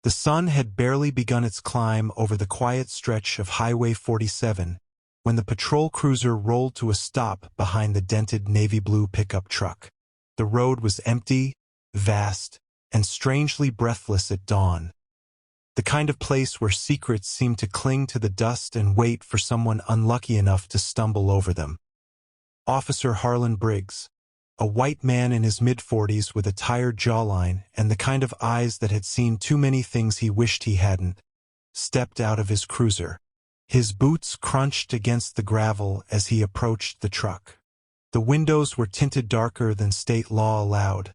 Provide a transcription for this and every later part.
The sun had barely begun its climb over the quiet stretch of Highway 47 when the patrol cruiser rolled to a stop behind the dented navy blue pickup truck. The road was empty, vast, and strangely breathless at dawn. The kind of place where secrets seemed to cling to the dust and wait for someone unlucky enough to stumble over them. Officer Harlan Briggs, a white man in his mid-40s with a tired jawline and the kind of eyes that had seen too many things he wished he hadn't, stepped out of his cruiser. His boots crunched against the gravel as he approached the truck. The windows were tinted darker than state law allowed,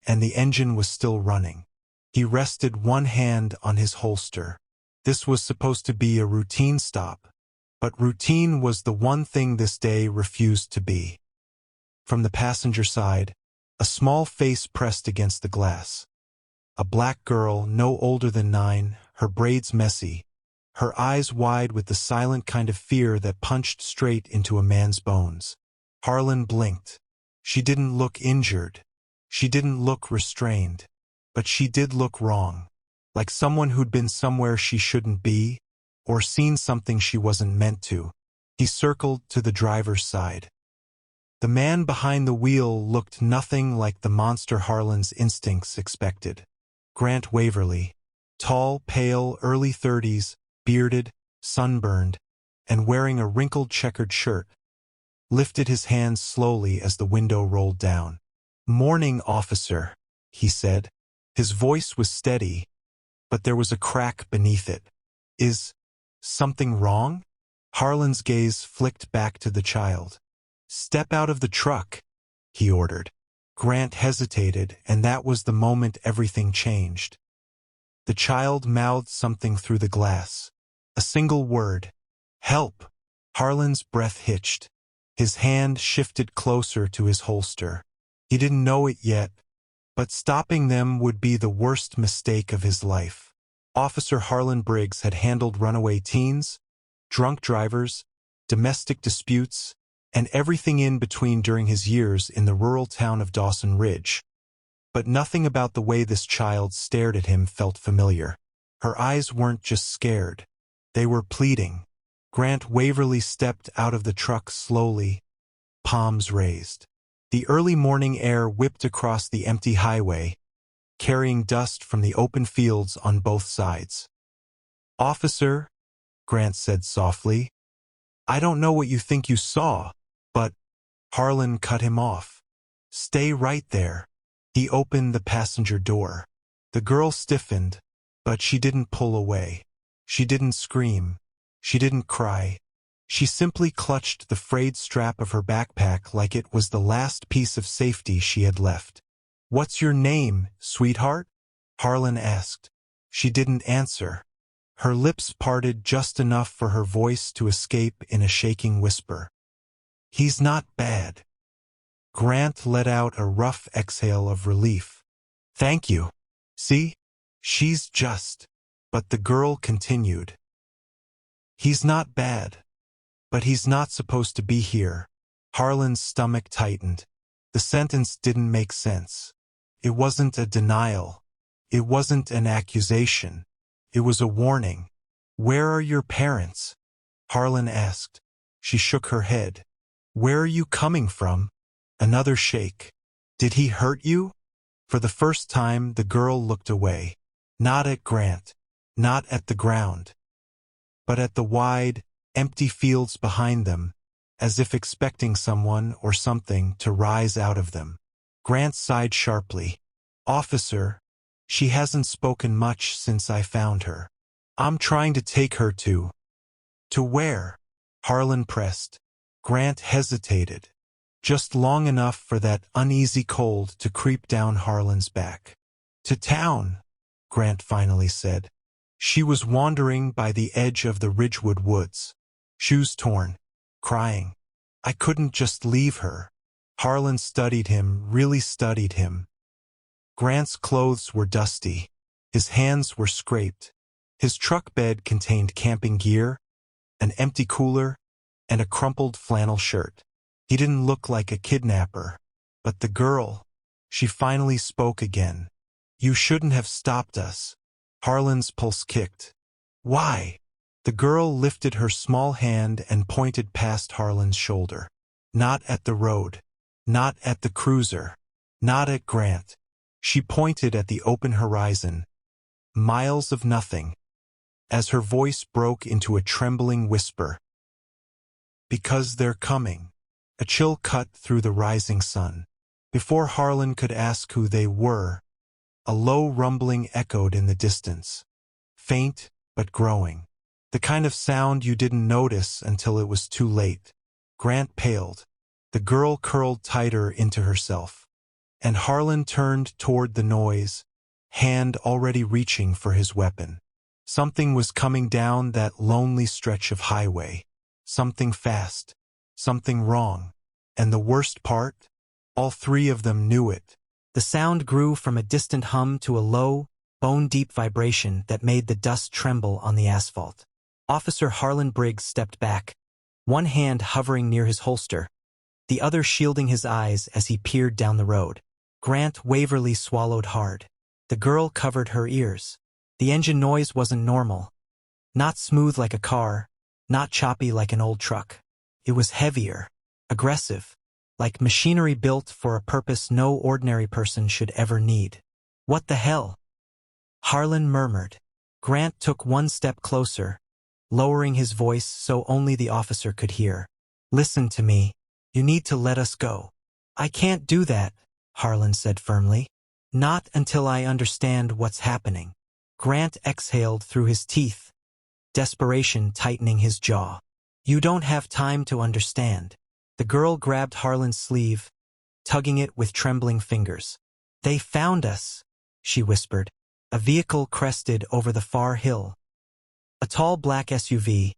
and the engine was still running. He rested one hand on his holster. This was supposed to be a routine stop, but routine was the one thing this day refused to be. From the passenger side, a small face pressed against the glass. A black girl, no older than 9, her braids messy, her eyes wide with the silent kind of fear that punched straight into a man's bones. Harlan blinked. She didn't look injured. She didn't look restrained. But she did look wrong, like someone who'd been somewhere she shouldn't be, or seen something she wasn't meant to. He circled to the driver's side. The man behind the wheel looked nothing like the monster Harlan's instincts expected. Grant Waverly, tall, pale, early 30s, bearded, sunburned, and wearing a wrinkled checkered shirt, lifted his hands slowly as the window rolled down. "Morning, officer," he said. His voice was steady, but there was a crack beneath it. "Is something wrong?" Harlan's gaze flicked back to the child. "Step out of the truck," he ordered. Grant hesitated, and that was the moment everything changed. The child mouthed something through the glass. A single word. "Help!" Harlan's breath hitched. His hand shifted closer to his holster. He didn't know it yet, but stopping them would be the worst mistake of his life. Officer Harlan Briggs had handled runaway teens, drunk drivers, domestic disputes, and everything in between during his years in the rural town of Dawson Ridge. But nothing about the way this child stared at him felt familiar. Her eyes weren't just scared. They were pleading. Grant Waverly stepped out of the truck slowly, palms raised. The early morning air whipped across the empty highway, carrying dust from the open fields on both sides. "Officer," Grant said softly, "I don't know what you think you saw, but—" Harlan cut him off. "Stay right there." He opened the passenger door. The girl stiffened, but she didn't pull away. She didn't scream. She didn't cry. She simply clutched the frayed strap of her backpack like it was the last piece of safety she had left. "What's your name, sweetheart?" Harlan asked. She didn't answer. Her lips parted just enough for her voice to escape in a shaking whisper. "He's not bad." Grant let out a rough exhale of relief. "Thank you. See? She's just—" But the girl continued. "He's not bad. But he's not supposed to be here." Harlan's stomach tightened. The sentence didn't make sense. It wasn't a denial. It wasn't an accusation. It was a warning. "Where are your parents?" Harlan asked. She shook her head. "Where are you coming from?" Another shake. "Did he hurt you?" For the first time, the girl looked away. Not at Grant. Not at the ground. But at the wide, empty fields behind them, as if expecting someone or something to rise out of them. Grant sighed sharply. "Officer, she hasn't spoken much since I found her. I'm trying to take her to—" "To where?" Harlan pressed. Grant hesitated, just long enough for that uneasy cold to creep down Harlan's back. "To town," Grant finally said. She was wandering by the edge of the Ridgewood woods, shoes torn, crying. "I couldn't just leave her." Harlan studied him, really studied him. Grant's clothes were dusty. His hands were scraped. His truck bed contained camping gear, an empty cooler, and a crumpled flannel shirt. He didn't look like a kidnapper. But the girl, she finally spoke again. "You shouldn't have stopped us." Harlan's pulse kicked. Why? The girl lifted her small hand and pointed past Harlan's shoulder. Not at the road. Not at the cruiser. Not at Grant. She pointed at the open horizon. Miles of nothing. As her voice broke into a trembling whisper. Because they're coming. A chill cut through the rising sun. Before Harlan could ask who they were, a low rumbling echoed in the distance. Faint, but growing. The kind of sound you didn't notice until it was too late. Grant paled. The girl curled tighter into herself. And Harlan turned toward the noise, hand already reaching for his weapon. Something was coming down that lonely stretch of highway. Something fast. Something wrong. And the worst part? All three of them knew it. The sound grew from a distant hum to a low, bone-deep vibration that made the dust tremble on the asphalt. Officer Harlan Briggs stepped back, one hand hovering near his holster, the other shielding his eyes as he peered down the road. Grant Waverly swallowed hard. The girl covered her ears. The engine noise wasn't normal. Not smooth like a car, not choppy like an old truck. It was heavier, aggressive, like machinery built for a purpose no ordinary person should ever need. What the hell? Harlan murmured. Grant took one step closer, lowering his voice so only the officer could hear. Listen to me. You need to let us go. I can't do that, Harlan said firmly. Not until I understand what's happening. Grant exhaled through his teeth, desperation tightening his jaw. You don't have time to understand. The girl grabbed Harlan's sleeve, tugging it with trembling fingers. They found us, she whispered. A vehicle crested over the far hill. A tall black SUV,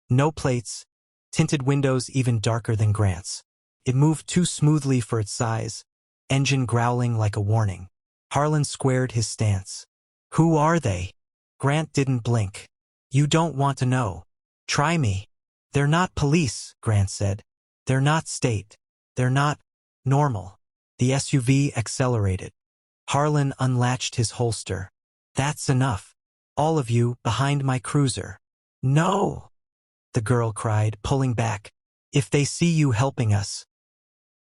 no plates, tinted windows even darker than Grant's. It moved too smoothly for its size, engine growling like a warning. Harlan squared his stance. Who are they? Grant didn't blink. You don't want to know. Try me. They're not police, Grant said. They're not state. They're not normal. The SUV accelerated. Harlan unlatched his holster. That's enough. All of you behind my cruiser. No, the girl cried, pulling back. If they see you helping us,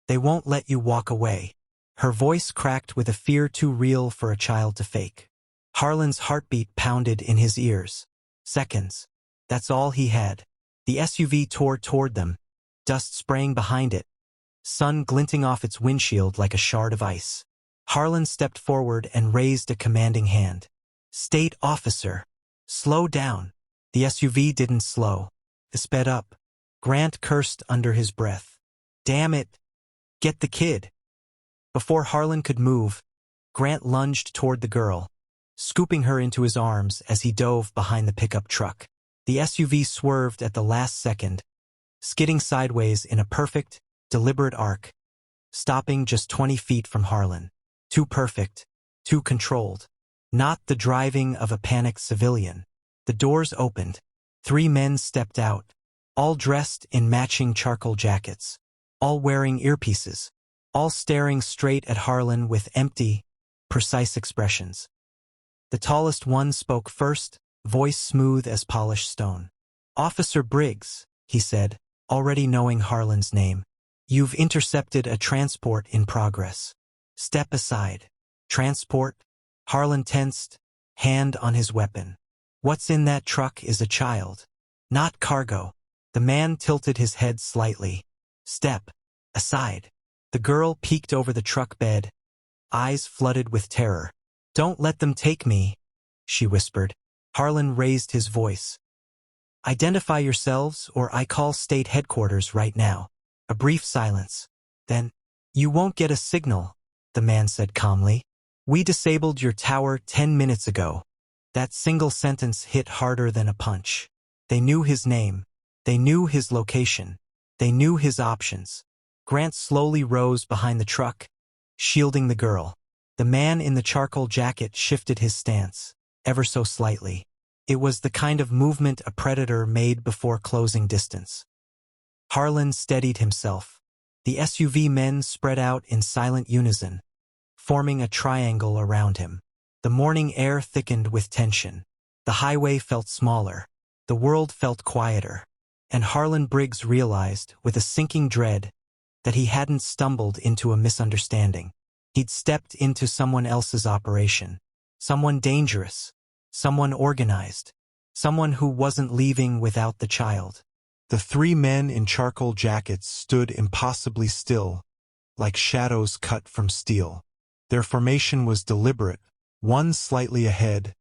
they won't let you walk away. Her voice cracked with a fear too real for a child to fake. Harlan's heartbeat pounded in his ears. Seconds. That's all he had. The SUV tore toward them, dust spraying behind it, sun glinting off its windshield like a shard of ice. Harlan stepped forward and raised a commanding hand. State officer, slow down. The SUV didn't slow. It sped up. Grant cursed under his breath. Damn it. Get the kid. Before Harlan could move, Grant lunged toward the girl, scooping her into his arms as he dove behind the pickup truck. The SUV swerved at the last second, skidding sideways in a perfect, deliberate arc, stopping just 20 feet from Harlan. Too perfect, too controlled. Not the driving of a panicked civilian. The doors opened. 3 men stepped out, all dressed in matching charcoal jackets, all wearing earpieces, all staring straight at Harlan with empty, precise expressions. The tallest one spoke first, voice smooth as polished stone. Officer Briggs, he said, already knowing Harlan's name. You've intercepted a transport in progress. Step aside. Transport? Harlan tensed, hand on his weapon. What's in that truck is a child. Not cargo. The man tilted his head slightly. Step aside. The girl peeked over the truck bed, eyes flooded with terror. Don't let them take me, she whispered. Harlan raised his voice. Identify yourselves or I call state headquarters right now. A brief silence. Then, you won't get a signal, the man said calmly. We disabled your tower 10 minutes ago. That single sentence hit harder than a punch. They knew his name. They knew his location. They knew his options. Grant slowly rose behind the truck, shielding the girl. The man in the charcoal jacket shifted his stance, ever so slightly. It was the kind of movement a predator made before closing distance. Harlan steadied himself. The SUV men spread out in silent unison, forming a triangle around him. The morning air thickened with tension. The highway felt smaller. The world felt quieter. And Harlan Briggs realized, with a sinking dread, that he hadn't stumbled into a misunderstanding. He'd stepped into someone else's operation. Someone dangerous. Someone organized. Someone who wasn't leaving without the child. The three men in charcoal jackets stood impossibly still, like shadows cut from steel. Their formation was deliberate, one slightly ahead,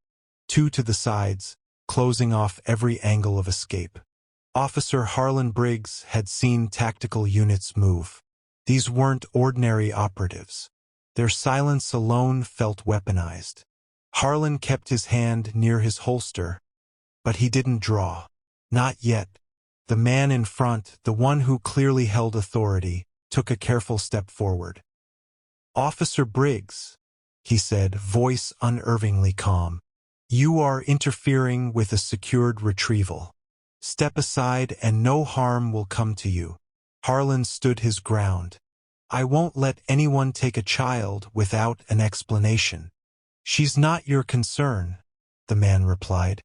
two to the sides, closing off every angle of escape. Officer Harlan Briggs had seen tactical units move. These weren't ordinary operatives. Their silence alone felt weaponized. Harlan kept his hand near his holster, but he didn't draw. Not yet. The man in front, the one who clearly held authority, took a careful step forward. "Officer Briggs," he said, voice unervingly calm, "you are interfering with a secured retrieval. Step aside and no harm will come to you." Harlan stood his ground. "I won't let anyone take a child without an explanation." "She's not your concern," the man replied.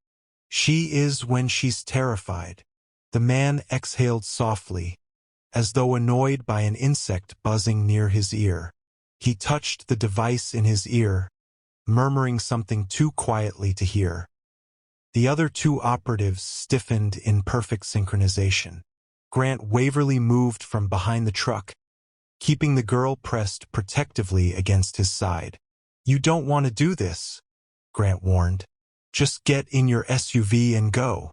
"She is when she's terrified." The man exhaled softly, as though annoyed by an insect buzzing near his ear. He touched the device in his ear, murmuring something too quietly to hear. The other two operatives stiffened in perfect synchronization. Grant Waverly moved from behind the truck, keeping the girl pressed protectively against his side. "You don't want to do this," Grant warned. "Just get in your SUV and go."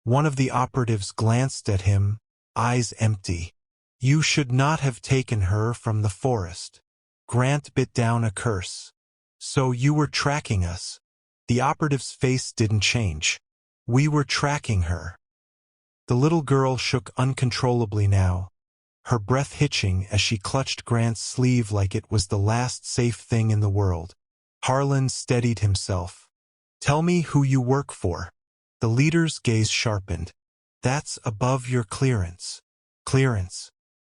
One of the operatives glanced at him, eyes empty. "You should not have taken her from the forest." Grant bit down a curse. "So you were tracking us?" The operative's face didn't change. "We were tracking her." The little girl shook uncontrollably now, her breath hitching as she clutched Grant's sleeve like it was the last safe thing in the world. Harlan steadied himself. "Tell me who you work for." The leader's gaze sharpened. "That's above your clearance." Clearance.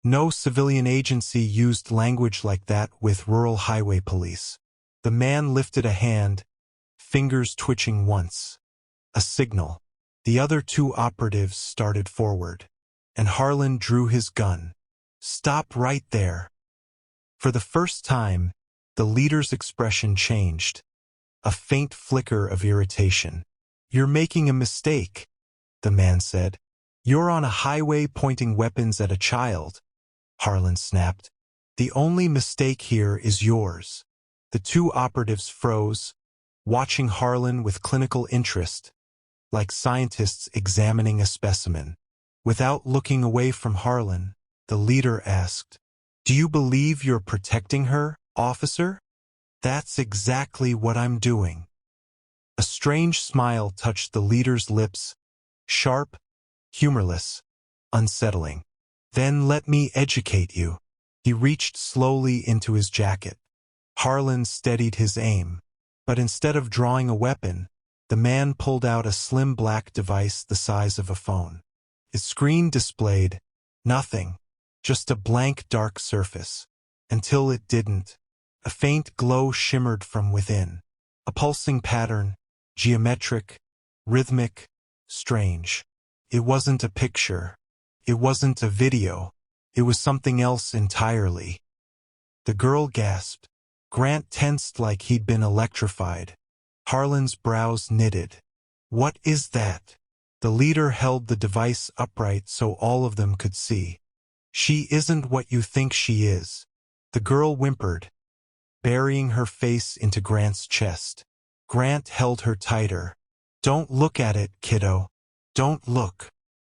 No civilian agency used language like that with rural highway police. The man lifted a hand, fingers twitching once. A signal. The other two operatives started forward, and Harlan drew his gun. "Stop right there." For the first time, the leader's expression changed. A faint flicker of irritation. "You're making a mistake," the man said. "You're on a highway pointing weapons at a child," Harlan snapped. "The only mistake here is yours." The two operatives froze, watching Harlan with clinical interest, like scientists examining a specimen. Without looking away from Harlan, the leader asked, "Do you believe you're protecting her, officer?" "That's exactly what I'm doing." A strange smile touched the leader's lips, sharp, humorless, unsettling. "Then let me educate you." He reached slowly into his jacket. Harlan steadied his aim, but instead of drawing a weapon, the man pulled out a slim black device the size of a phone. Its screen displayed nothing, just a blank dark surface. Until it didn't. A faint glow shimmered from within. A pulsing pattern, geometric, rhythmic, strange. It wasn't a picture. It wasn't a video. It was something else entirely. The girl gasped. Grant tensed like he'd been electrified. Harlan's brows knitted. "What is that?" The leader held the device upright so all of them could see. "She isn't what you think she is." The girl whimpered, burying her face into Grant's chest. Grant held her tighter. "Don't look at it, kiddo. Don't look."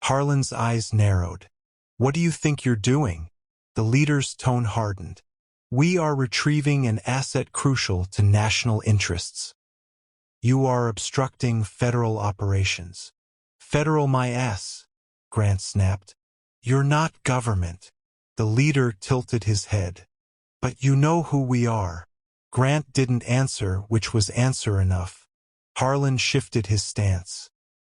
Harlan's eyes narrowed. "What do you think you're doing?" The leader's tone hardened. "We are retrieving an asset crucial to national interests." "You are obstructing federal operations." "Federal my ass," Grant snapped. "You're not government." The leader tilted his head. "But you know who we are." Grant didn't answer, which was answer enough. Harlan shifted his stance.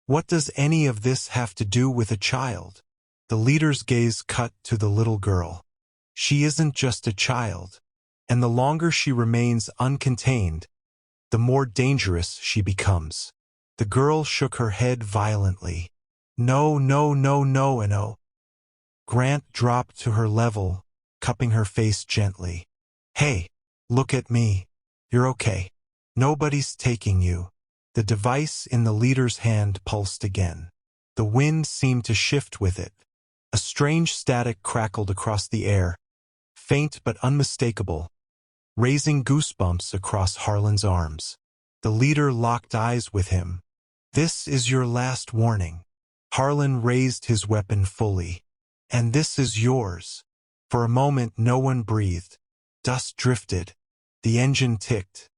"What does any of this have to do with a child?" The leader's gaze cut to the little girl. "She isn't just a child. And the longer she remains uncontained, the more dangerous she becomes. The girl shook her head violently. No, no, no, no, and no. Grant dropped to her level, cupping her face gently. Hey, look at me. You're okay. Nobody's taking you. The device in the leader's hand pulsed again. The wind seemed to shift with it. A strange static crackled across the air, faint but unmistakable, raising goosebumps across Harlan's arms. The leader locked eyes with him. This is your last warning. Harlan raised his weapon fully. And this is yours. For a moment no one breathed. Dust drifted. The engine ticked.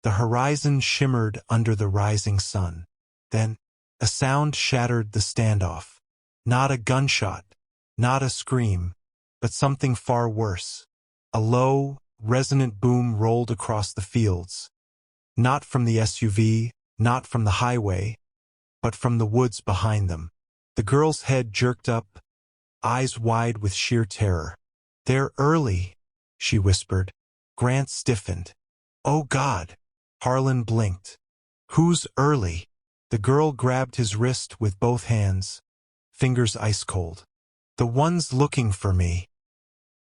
The horizon shimmered under the rising sun. Then, a sound shattered the standoff. Not a gunshot, not a scream, but something far worse. A low, resonant boom rolled across the fields. Not from the SUV, not from the highway, but from the woods behind them. The girl's head jerked up, eyes wide with sheer terror. They're early, she whispered. Grant stiffened. Oh God! Harlan blinked. Who's early? The girl grabbed his wrist with both hands, fingers ice cold. The ones looking for me.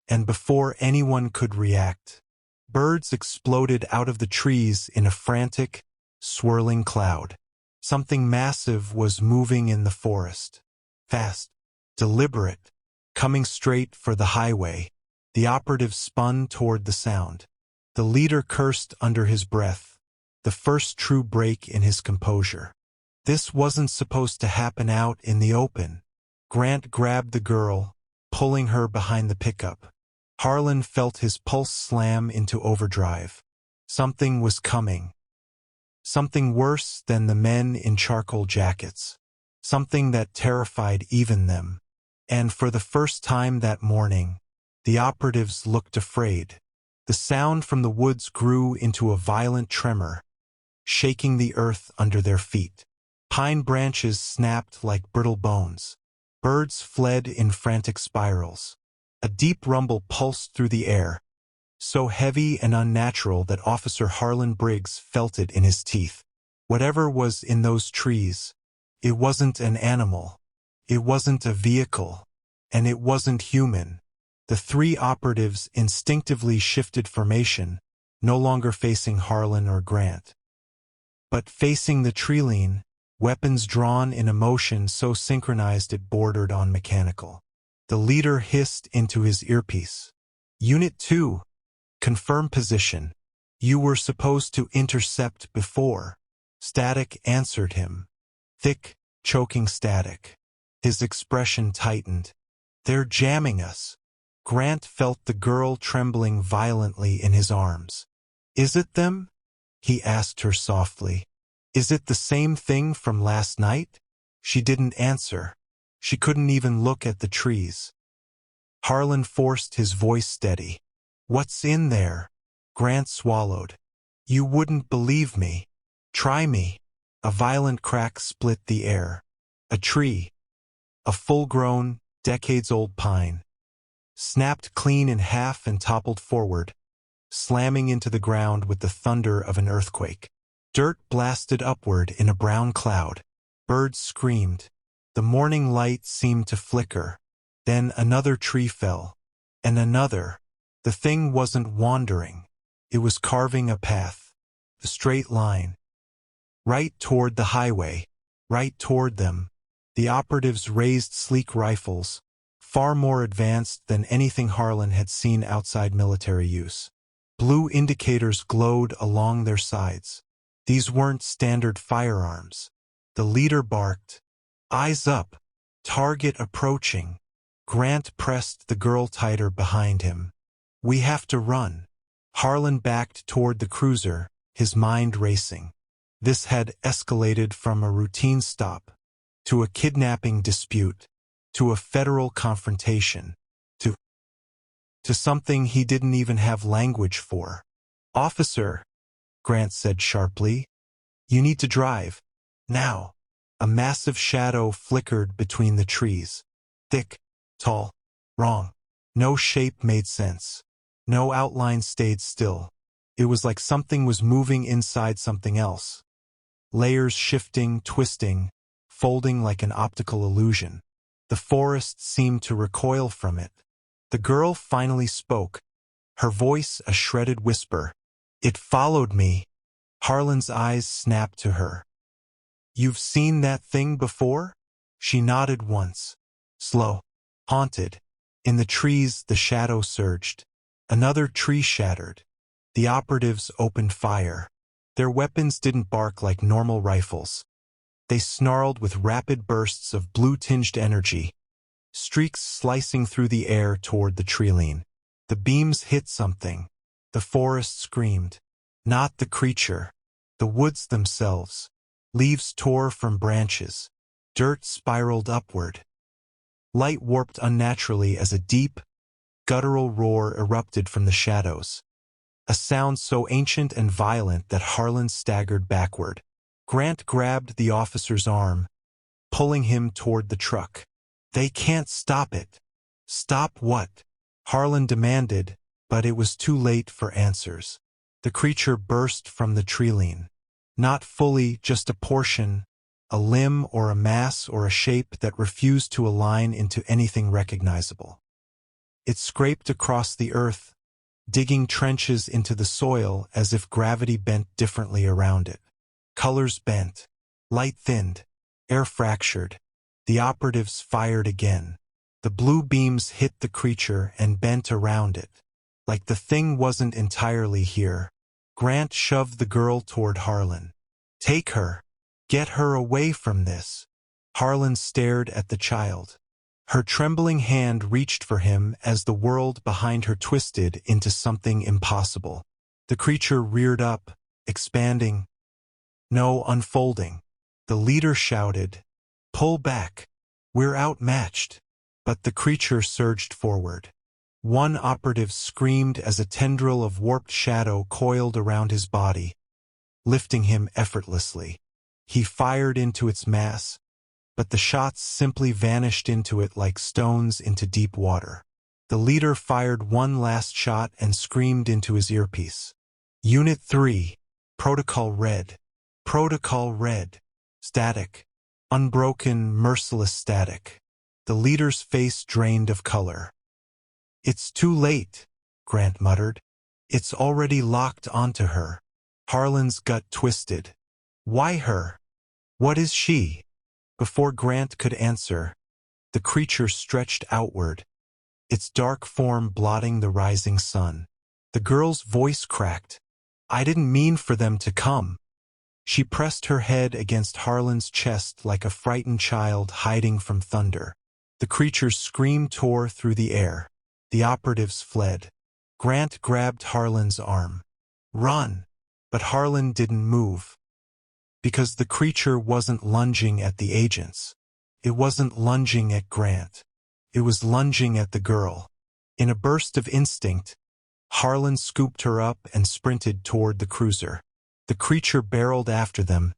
And before anyone could react, birds exploded out of the trees in a frantic, swirling cloud. Something massive was moving in the forest. Fast, deliberate, coming straight for the highway. The operative spun toward the sound. The leader cursed under his breath, the first true break in his composure. This wasn't supposed to happen out in the open. Grant grabbed the girl, pulling her behind the pickup. Harlan felt his pulse slam into overdrive. Something was coming. Something worse than the men in charcoal jackets. Something that terrified even them. And for the first time that morning, the operatives looked afraid. The sound from the woods grew into a violent tremor, shaking the earth under their feet. Pine branches snapped like brittle bones. Birds fled in frantic spirals. A deep rumble pulsed through the air, so heavy and unnatural that Officer Harlan Briggs felt it in his teeth. Whatever was in those trees, it wasn't an animal, it wasn't a vehicle, and it wasn't human. The three operatives instinctively shifted formation, no longer facing Harlan or Grant, but facing the treeline, weapons drawn in a motion so synchronized it bordered on mechanical. The leader hissed into his earpiece. Unit 2, confirm position. You were supposed to intercept before. Static answered him. Thick, choking static. His expression tightened. They're jamming us. Grant felt the girl trembling violently in his arms. Is it them? He asked her softly. Is it the same thing from last night? She didn't answer. She couldn't even look at the trees. Harlan forced his voice steady. What's in there? Grant swallowed. You wouldn't believe me. Try me. A violent crack split the air. A tree, a full-grown, decades-old pine, snapped clean in half and toppled forward, slamming into the ground with the thunder of an earthquake. Dirt blasted upward in a brown cloud. Birds screamed. The morning light seemed to flicker. Then another tree fell. And another. The thing wasn't wandering. It was carving a path. A straight line. Right toward the highway. Right toward them. The operatives raised sleek rifles, far more advanced than anything Harlan had seen outside military use. Blue indicators glowed along their sides. These weren't standard firearms. The leader barked. Eyes up. Target approaching. Grant pressed the girl tighter behind him. We have to run. Harlan backed toward the cruiser, his mind racing. This had escalated from a routine stop, to a kidnapping dispute, to a federal confrontation, to something he didn't even have language for. Officer, Grant said sharply, you need to drive. Now. A massive shadow flickered between the trees. Thick, tall, wrong. No shape made sense. No outline stayed still. It was like something was moving inside something else. Layers shifting, twisting, folding like an optical illusion. The forest seemed to recoil from it. The girl finally spoke, her voice a shredded whisper. "It followed me." Harlan's eyes snapped to her. "You've seen that thing before?" She nodded once. Slow. Haunted. In the trees, the shadow surged. Another tree shattered. The operatives opened fire. Their weapons didn't bark like normal rifles. They snarled with rapid bursts of blue-tinged energy, streaks slicing through the air toward the treeline. The beams hit something. The forest screamed. Not the creature. The woods themselves. Leaves tore from branches. Dirt spiraled upward. Light warped unnaturally as a deep, guttural roar erupted from the shadows. A sound so ancient and violent that Harlan staggered backward. Grant grabbed the officer's arm, pulling him toward the truck. "They can't stop it." "Stop what?" Harlan demanded, but it was too late for answers. The creature burst from the treeline. Not fully, just a portion, a limb or a mass or a shape that refused to align into anything recognizable. It scraped across the earth, digging trenches into the soil as if gravity bent differently around it. Colors bent. Light thinned. Air fractured. The operatives fired again. The blue beams hit the creature and bent around it. Like the thing wasn't entirely here. Grant shoved the girl toward Harlan. "Take her. Get her away from this." Harlan stared at the child. Her trembling hand reached for him as the world behind her twisted into something impossible. The creature reared up, expanding. No, unfolding. The leader shouted, "Pull back. We're outmatched." But the creature surged forward. One operative screamed as a tendril of warped shadow coiled around his body, lifting him effortlessly. He fired into its mass, but the shots simply vanished into it like stones into deep water. The leader fired one last shot and screamed into his earpiece. "Unit 3, Protocol Red. Protocol Red." Static. Unbroken, merciless static. The leader's face drained of color. "It's too late," Grant muttered. "It's already locked onto her." Harlan's gut twisted. "Why her? What is she?" Before Grant could answer, the creature stretched outward, its dark form blotting the rising sun. The girl's voice cracked. "I didn't mean for them to come." She pressed her head against Harlan's chest like a frightened child hiding from thunder. The creature's scream tore through the air. The operatives fled. Grant grabbed Harlan's arm. "Run!" But Harlan didn't move. Because the creature wasn't lunging at the agents. It wasn't lunging at Grant. It was lunging at the girl. In a burst of instinct, Harlan scooped her up and sprinted toward the cruiser. The creature barreled after them,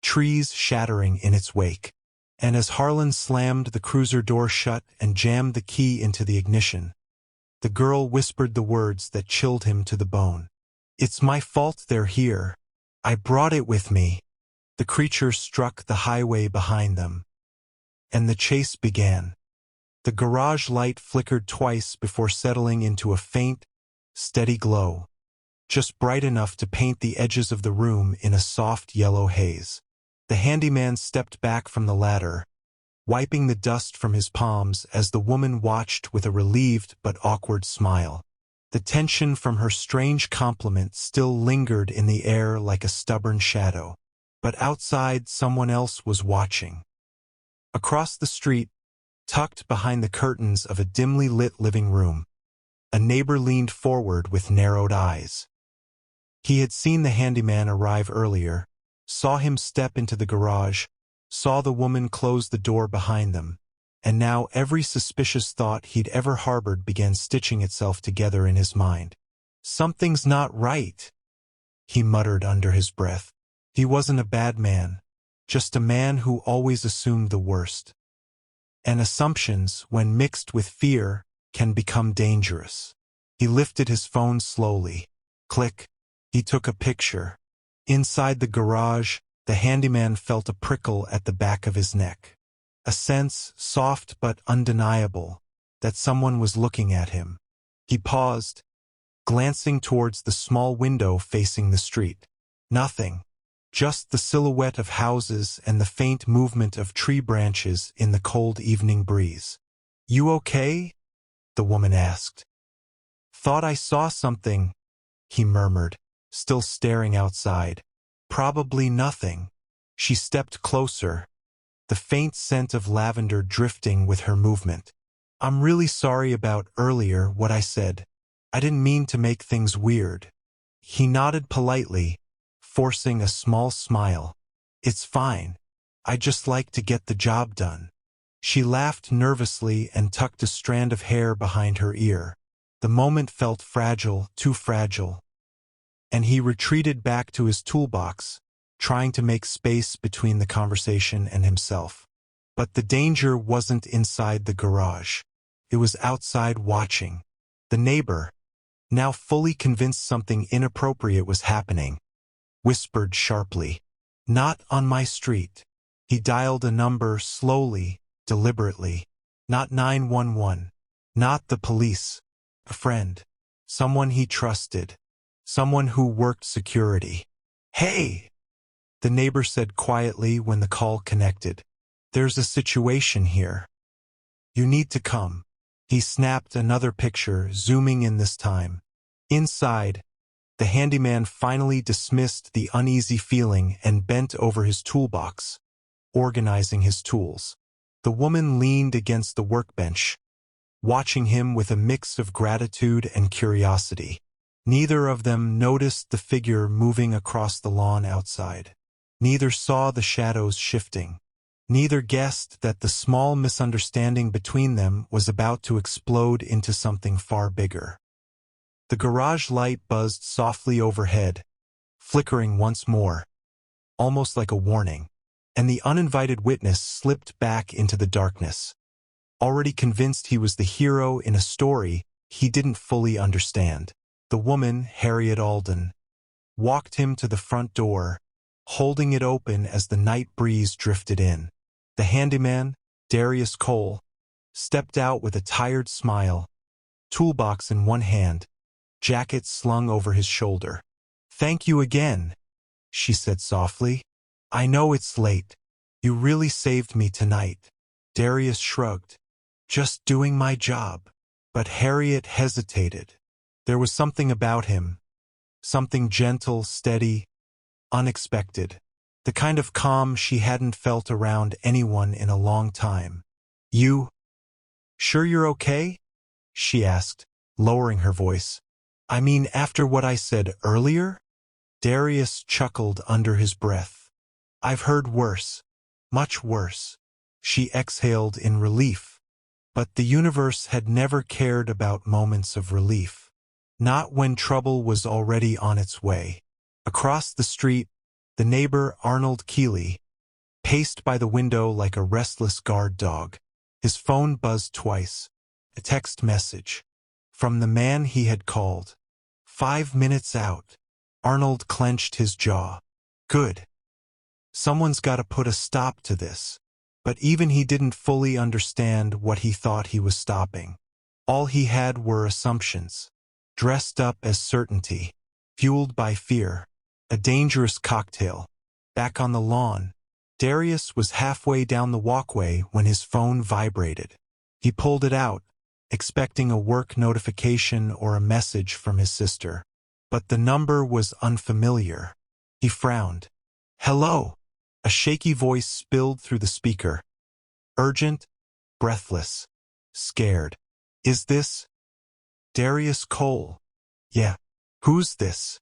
trees shattering in its wake. And as Harlan slammed the cruiser door shut and jammed the key into the ignition, the girl whispered the words that chilled him to the bone. "It's my fault they're here. I brought it with me." The creature struck the highway behind them, and the chase began. The garage light flickered twice before settling into a faint, steady glow, just bright enough to paint the edges of the room in a soft yellow haze. The handyman stepped back from the ladder, wiping the dust from his palms as the woman watched with a relieved but awkward smile. The tension from her strange compliment still lingered in the air like a stubborn shadow. But outside, someone else was watching. Across the street, tucked behind the curtains of a dimly lit living room, a neighbor leaned forward with narrowed eyes. He had seen the handyman arrive earlier, saw him step into the garage, saw the woman close the door behind them, and now every suspicious thought he'd ever harbored began stitching itself together in his mind. "Something's not right," he muttered under his breath. He wasn't a bad man, just a man who always assumed the worst. And assumptions, when mixed with fear, can become dangerous. He lifted his phone slowly. Click. He took a picture. Inside the garage, the handyman felt a prickle at the back of his neck. A sense, soft but undeniable, that someone was looking at him. He paused, glancing towards the small window facing the street. Nothing. Just the silhouette of houses and the faint movement of tree branches in the cold evening breeze. "You okay?" the woman asked. "Thought I saw something," he murmured, still staring outside. "Probably nothing." She stepped closer, the faint scent of lavender drifting with her movement. "I'm really sorry about earlier what I said. I didn't mean to make things weird." He nodded politely, forcing a small smile. "It's fine. I just like to get the job done." She laughed nervously and tucked a strand of hair behind her ear. The moment felt fragile, too fragile. And he retreated back to his toolbox, trying to make space between the conversation and himself. But the danger wasn't inside the garage. It was outside watching. The neighbor, now fully convinced something inappropriate was happening, whispered sharply, "Not on my street." He dialed a number slowly, deliberately. Not 911. Not the police. A friend. Someone he trusted. Someone who worked security. "Hey!" the neighbor said quietly when the call connected. "There's a situation here. You need to come." He snapped another picture, zooming in this time. Inside, the handyman finally dismissed the uneasy feeling and bent over his toolbox, organizing his tools. The woman leaned against the workbench, watching him with a mix of gratitude and curiosity. Neither of them noticed the figure moving across the lawn outside. Neither saw the shadows shifting. Neither guessed that the small misunderstanding between them was about to explode into something far bigger. The garage light buzzed softly overhead, flickering once more, almost like a warning, and the uninvited witness slipped back into the darkness, already convinced he was the hero in a story he didn't fully understand. The woman, Harriet Alden, walked him to the front door, holding it open as the night breeze drifted in. The handyman, Darius Cole, stepped out with a tired smile, toolbox in one hand, jacket slung over his shoulder. "Thank you again," she said softly. "I know it's late. You really saved me tonight." Darius shrugged. "Just doing my job." But Harriet hesitated. There was something about him, something gentle, steady, unexpected. The kind of calm she hadn't felt around anyone in a long time. "You sure you're okay?" she asked, lowering her voice. "I mean, after what I said earlier?" Darius chuckled under his breath. "I've heard worse. Much worse." She exhaled in relief. But the universe had never cared about moments of relief. Not when trouble was already on its way. Across the street, the neighbor, Arnold Keeley, paced by the window like a restless guard dog. His phone buzzed twice. A text message. From the man he had called. 5 minutes out. Arnold clenched his jaw. Good. Someone's got to put a stop to this. But even he didn't fully understand what he thought he was stopping. All he had were assumptions, dressed up as certainty, fueled by fear. A dangerous cocktail. Back on the lawn, Darius was halfway down the walkway when his phone vibrated. He pulled it out, expecting a work notification or a message from his sister. But the number was unfamiliar. He frowned. "Hello." A shaky voice spilled through the speaker. Urgent, breathless, scared. "Is this Darius Cole?" "Yeah." "Who's this?"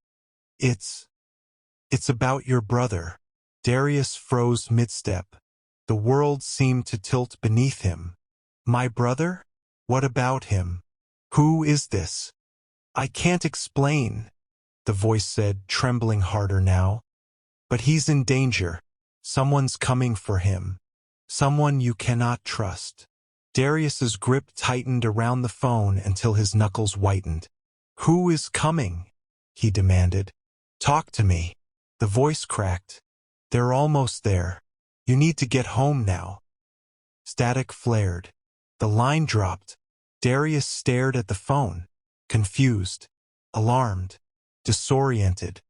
It's about your brother." Darius froze mid-step. The world seemed to tilt beneath him. "My brother? What about him? Who is this?" "I can't explain," the voice said, trembling harder now. "But he's in danger. Someone's coming for him. Someone you cannot trust." Darius's grip tightened around the phone until his knuckles whitened. "Who is coming?" he demanded. Talk to me. The voice cracked. They're almost there. You need to get home now. Static flared. The line dropped. Darius stared at the phone, confused, alarmed, disoriented.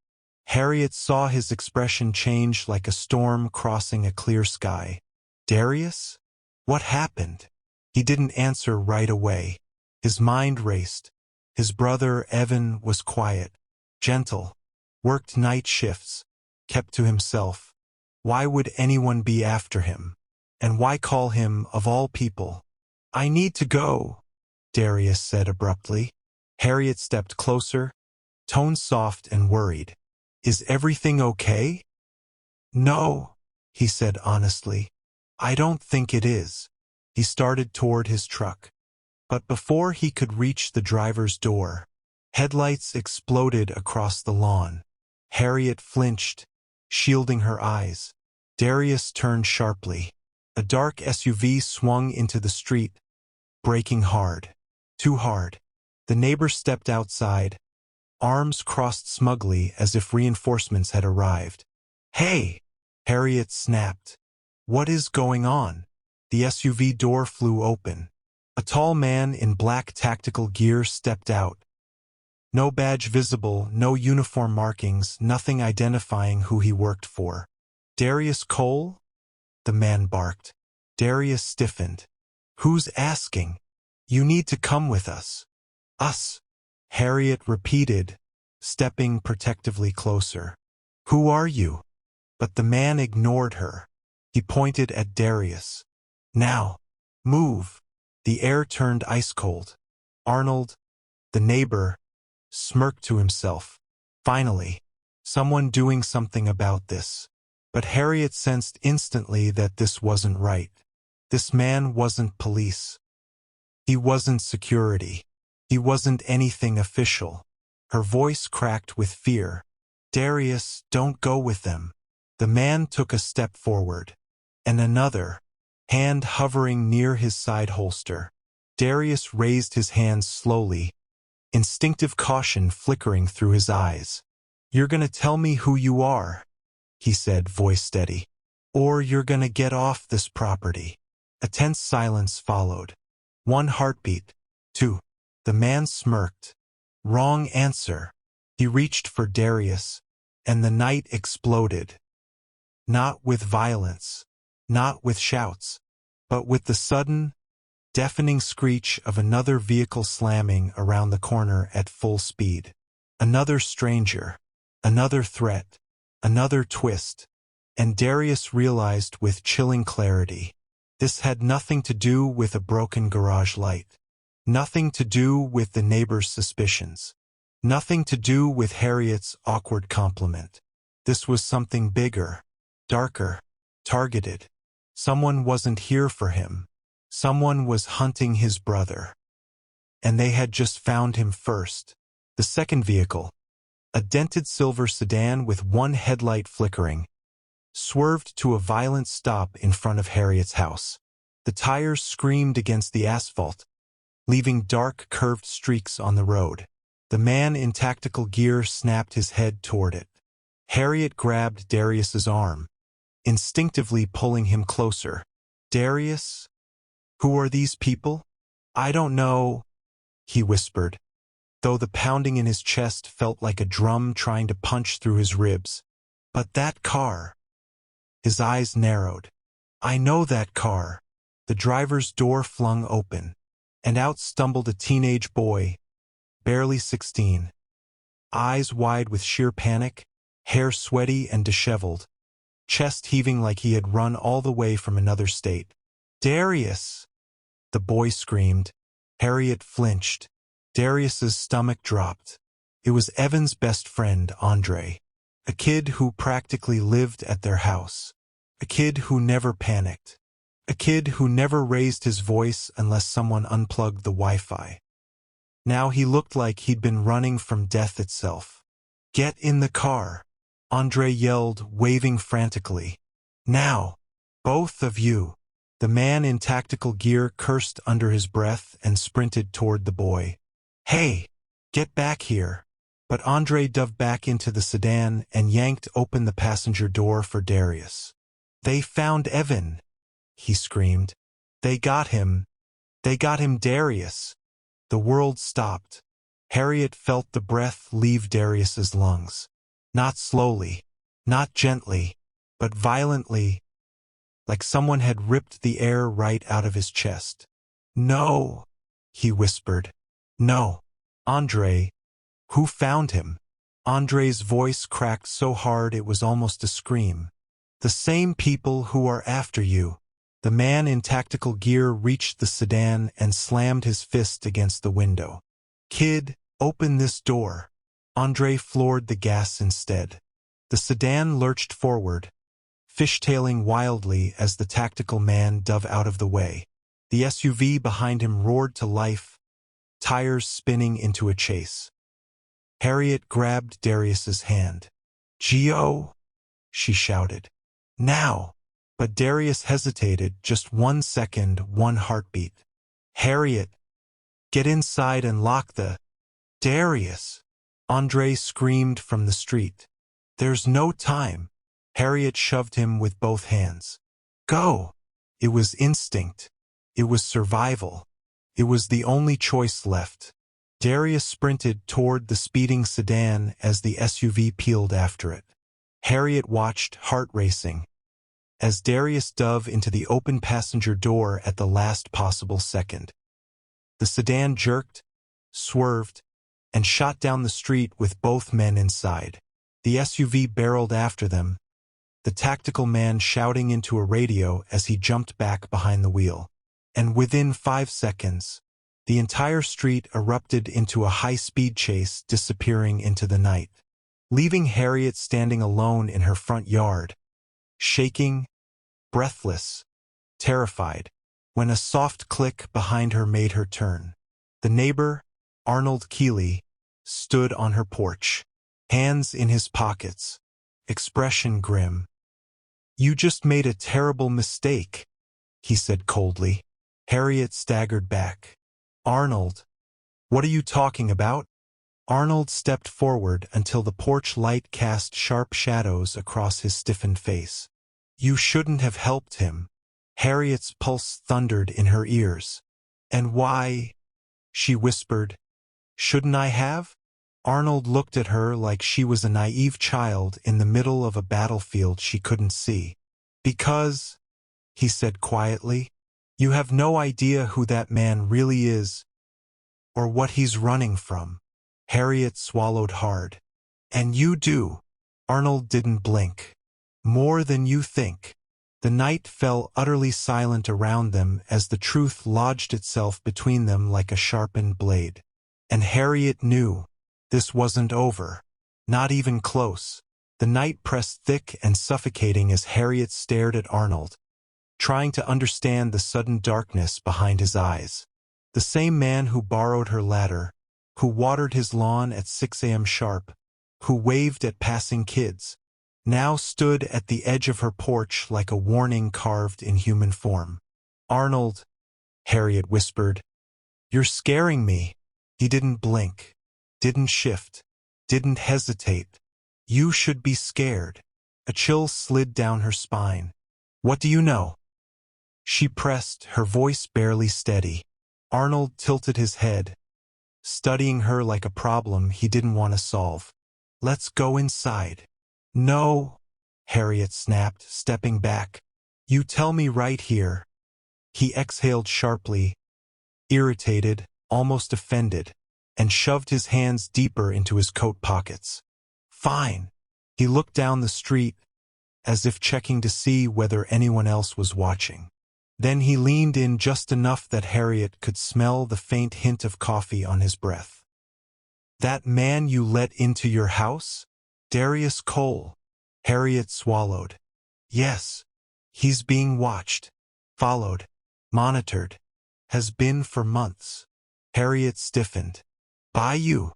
Harriet saw his expression change like a storm crossing a clear sky. Darius? What happened? He didn't answer right away. His mind raced. His brother, Evan, was quiet, gentle, worked night shifts, kept to himself. Why would anyone be after him? And why call him, of all people? I need to go, Darius said abruptly. Harriet stepped closer, tone soft and worried. Is everything okay? No, he said honestly. I don't think it is. He started toward his truck. But before he could reach the driver's door, headlights exploded across the lawn. Harriet flinched, shielding her eyes. Darius turned sharply. A dark SUV swung into the street, braking hard. Too hard. The neighbor stepped outside, arms crossed smugly as if reinforcements had arrived. Hey! Harriet snapped. What is going on? The SUV door flew open. A tall man in black tactical gear stepped out. No badge visible, no uniform markings, nothing identifying who he worked for. Darius Cole? The man barked. Darius stiffened. Who's asking? You need to come with us. Us, Harriet repeated, stepping protectively closer. Who are you? But the man ignored her. He pointed at Darius. Now, move. The air turned ice cold. Arnold, the neighbor, smirked to himself. Finally, someone doing something about this. But Harriet sensed instantly that this wasn't right. This man wasn't police. He wasn't security. He wasn't anything official. Her voice cracked with fear. Darius, don't go with them. The man took a step forward. And another, hand hovering near his side holster. Darius raised his hands slowly, instinctive caution flickering through his eyes. You're gonna tell me who you are, he said, voice steady. Or you're gonna get off this property. A tense silence followed. One heartbeat. Two. The man smirked. Wrong answer. He reached for Darius, and the night exploded. Not with violence, not with shouts, but with the sudden, deafening screech of another vehicle slamming around the corner at full speed. Another stranger, another threat, another twist, and Darius realized with chilling clarity. This had nothing to do with a broken garage light. Nothing to do with the neighbor's suspicions. Nothing to do with Harriet's awkward compliment. This was something bigger, darker, targeted. Someone wasn't here for him. Someone was hunting his brother. And they had just found him first. The second vehicle, a dented silver sedan with one headlight flickering, swerved to a violent stop in front of Harriet's house. The tires screamed against the asphalt, leaving dark curved streaks on the road. The man in tactical gear snapped his head toward it. Harriet grabbed Darius's arm, instinctively pulling him closer. Darius? Who are these people? I don't know, he whispered, though the pounding in his chest felt like a drum trying to punch through his ribs. But that car. His eyes narrowed. I know that car. The driver's door flung open, and out stumbled a teenage boy, barely 16. Eyes wide with sheer panic, hair sweaty and disheveled, chest heaving like he had run all the way from another state. Darius! The boy screamed. Harriet flinched. Darius's stomach dropped. It was Evan's best friend, Andre. A kid who practically lived at their house. A kid who never panicked. A kid who never raised his voice unless someone unplugged the Wi-Fi. Now he looked like he'd been running from death itself. Get in the car, Andre yelled, waving frantically. Now, both of you. The man in tactical gear cursed under his breath and sprinted toward the boy. Hey, get back here. But Andre dove back into the sedan and yanked open the passenger door for Darius. "They found Evan!" he screamed. "They got him! They got him, Darius!" The world stopped. Harriet felt the breath leave Darius's lungs. Not slowly, not gently, but violently, like someone had ripped the air right out of his chest. "No," he whispered. "No. Andre. Who found him?" Andre's voice cracked so hard it was almost a scream. "The same people who are after you." The man in tactical gear reached the sedan and slammed his fist against the window. "Kid, open this door." Andre floored the gas instead. The sedan lurched forward, fishtailing wildly as the tactical man dove out of the way. The SUV behind him roared to life, tires spinning into a chase. Harriet grabbed Darius's hand. "Gio!" she shouted. "Now!" But Darius hesitated just 1 second, 1 heartbeat. "Harriet! Get inside and lock the—" "Darius!" Andre screamed from the street. "There's no time." Harriet shoved him with both hands. "Go!" It was instinct. It was survival. It was the only choice left. Darius sprinted toward the speeding sedan as the SUV peeled after it. Harriet watched, heart racing, as Darius dove into the open passenger door at the last possible second. The sedan jerked, swerved, and shot down the street with both men inside. The SUV barreled after them, the tactical man shouting into a radio as he jumped back behind the wheel. And within 5 seconds, the entire street erupted into a high-speed chase, disappearing into the night, leaving Harriet standing alone in her front yard, shaking, breathless, terrified, when a soft click behind her made her turn. The neighbor, Arnold Keeley, stood on her porch, hands in his pockets, expression grim. "You just made a terrible mistake," he said coldly. Harriet staggered back. "Arnold, what are you talking about?" Arnold stepped forward until the porch light cast sharp shadows across his stiffened face. "You shouldn't have helped him." Harriet's pulse thundered in her ears. "And why?" she whispered. "Shouldn't I have?" Arnold looked at her like she was a naive child in the middle of a battlefield she couldn't see. "Because," he said quietly, "you have no idea who that man really is, or what he's running from." Harriet swallowed hard. "And you do." Arnold didn't blink. "More than you think." The night fell utterly silent around them as the truth lodged itself between them like a sharpened blade. And Harriet knew this wasn't over. Not even close. The night pressed thick and suffocating as Harriet stared at Arnold, trying to understand the sudden darkness behind his eyes. The same man who borrowed her ladder, who watered his lawn at 6 a.m. sharp, who waved at passing kids, now stood at the edge of her porch like a warning carved in human form. "Arnold," Harriet whispered, "you're scaring me." He didn't blink, didn't shift, didn't hesitate. "You should be scared." A chill slid down her spine. "What do you know?" She pressed, her voice barely steady. Arnold tilted his head, studying her like a problem he didn't want to solve. "Let's go inside." "No," Harriet snapped, stepping back. "You tell me right here." He exhaled sharply, irritated, almost offended, and shoved his hands deeper into his coat pockets. "Fine." He looked down the street, as if checking to see whether anyone else was watching. Then he leaned in just enough that Harriet could smell the faint hint of coffee on his breath. "That man you let into your house? Darius Cole." Harriet swallowed. "Yes. He's being watched, followed, monitored. Has been for months." Harriet stiffened. "By you?"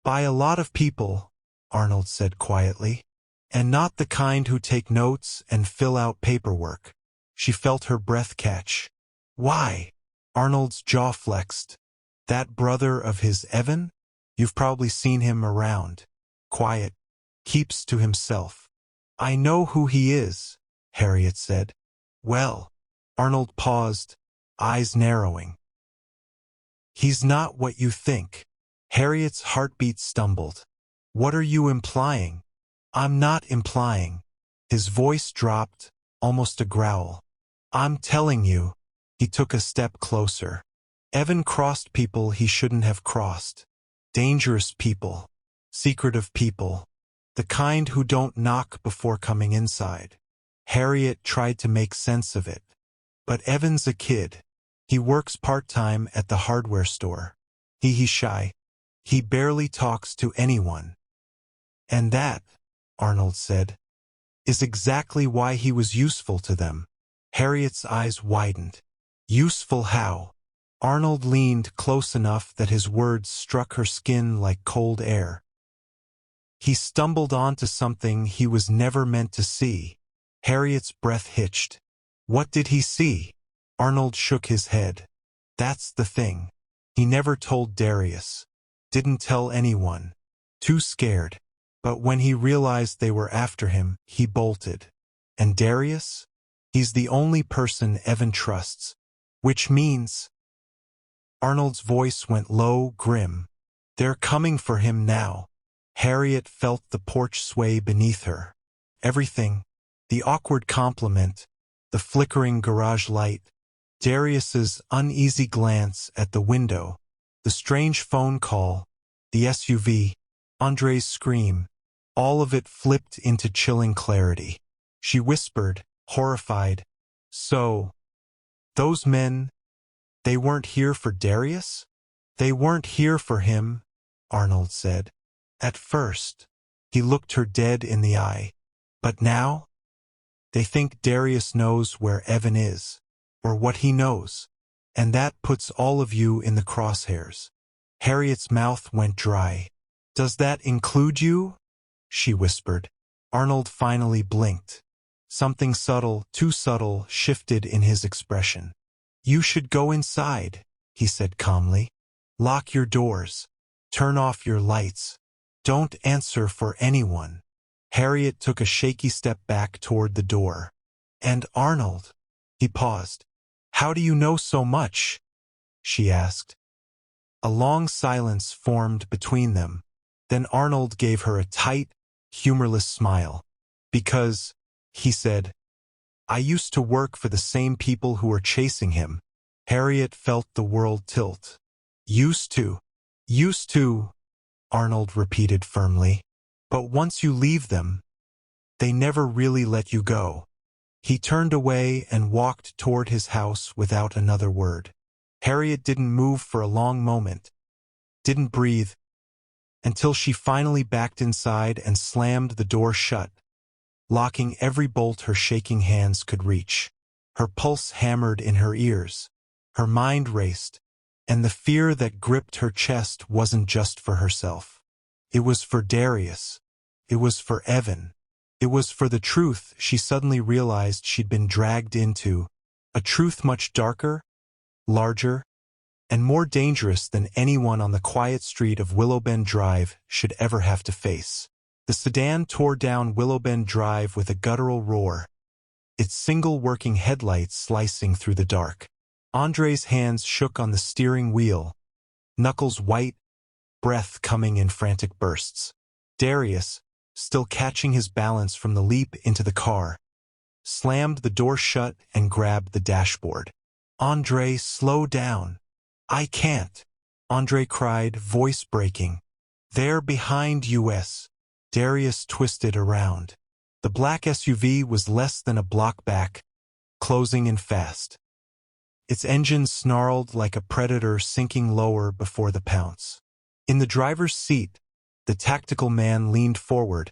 "By a lot of people," Arnold said quietly. "And not the kind who take notes and fill out paperwork." She felt her breath catch. "Why?" Arnold's jaw flexed. "That brother of his, Evan? You've probably seen him around. Quiet. Keeps to himself. I know who he is, Harriet said. Well, Arnold paused, eyes narrowing. He's not what you think. Harriet's heartbeat stumbled. What are you implying? I'm not implying. His voice dropped, almost a growl. I'm telling you. He took a step closer. Evan crossed people he shouldn't have crossed. Dangerous people. Secretive people. The kind who don't knock before coming inside. Harriet tried to make sense of it. But Evan's a kid. He works part-time at the hardware store. He's shy. He barely talks to anyone. And that, Arnold said, is exactly why he was useful to them. Harriet's eyes widened. Useful how? Arnold leaned close enough that his words struck her skin like cold air. He stumbled onto something he was never meant to see. Harriet's breath hitched. What did he see? Arnold shook his head. That's the thing. He never told Darius. Didn't tell anyone. Too scared. But when he realized they were after him, he bolted. And Darius? He's the only person Evan trusts. Which means... Arnold's voice went low, grim. They're coming for him now. Harriet felt the porch sway beneath her. Everything, the awkward compliment, the flickering garage light, Darius's uneasy glance at the window, the strange phone call, the SUV, Andre's scream, all of it flipped into chilling clarity. She whispered, horrified, So, those men, they weren't here for Darius? They weren't here for him, Arnold said. At first, he looked her dead in the eye. But now? They think Darius knows where Evan is, or what he knows, and that puts all of you in the crosshairs. Harriet's mouth went dry. Does that include you? She whispered. Arnold finally blinked. Something subtle, too subtle, shifted in his expression. You should go inside, he said calmly. Lock your doors. Turn off your lights. Don't answer for anyone. Harriet took a shaky step back toward the door. And Arnold? He paused. How do you know so much? She asked. A long silence formed between them. Then Arnold gave her a tight, humorless smile. Because, he said, I used to work for the same people who were chasing him. Harriet felt the world tilt. Used to. Used to, Arnold repeated firmly. But once you leave them, they never really let you go. He turned away and walked toward his house without another word. Harriet didn't move for a long moment, didn't breathe, until she finally backed inside and slammed the door shut, locking every bolt her shaking hands could reach. Her pulse hammered in her ears. Her mind raced, and the fear that gripped her chest wasn't just for herself. It was for Darius. It was for Evan. It was for the truth she suddenly realized she'd been dragged into, a truth much darker, larger, and more dangerous than anyone on the quiet street of Willowbend Drive should ever have to face. The sedan tore down Willowbend Drive with a guttural roar, its single working headlights slicing through the dark. Andre's hands shook on the steering wheel, knuckles white, breath coming in frantic bursts. Darius, still catching his balance from the leap into the car, slammed the door shut and grabbed the dashboard. Andre, slow down. I can't, Andre cried, voice breaking. They're behind us. Darius twisted around. The black SUV was less than a block back, closing in fast. Its engine snarled like a predator sinking lower before the pounce. In the driver's seat, the tactical man leaned forward,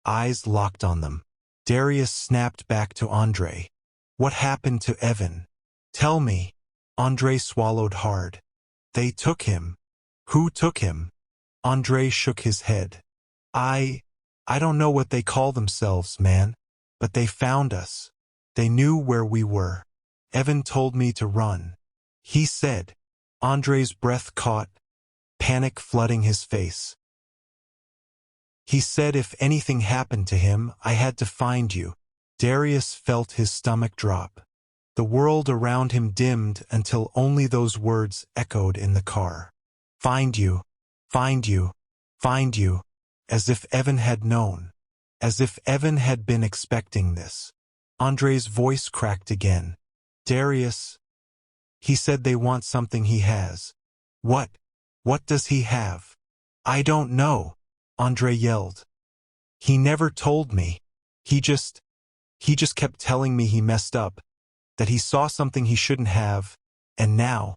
eyes locked on them. Darius snapped back to Andre. What happened to Evan? Tell me. Andre swallowed hard. They took him. Who took him? Andre shook his head. I don't know what they call themselves, man. But they found us. They knew where we were. Evan told me to run. He said. Andre's breath caught, panic flooding his face. He said if anything happened to him, I had to find you. Darius felt his stomach drop. The world around him dimmed until only those words echoed in the car. Find you, find you, find you, as if Evan had known, as if Evan had been expecting this. Andre's voice cracked again. Darius, he said they want something he has. What? What does he have? I don't know, Andre yelled. He never told me. He just kept telling me he messed up, that he saw something he shouldn't have, and now.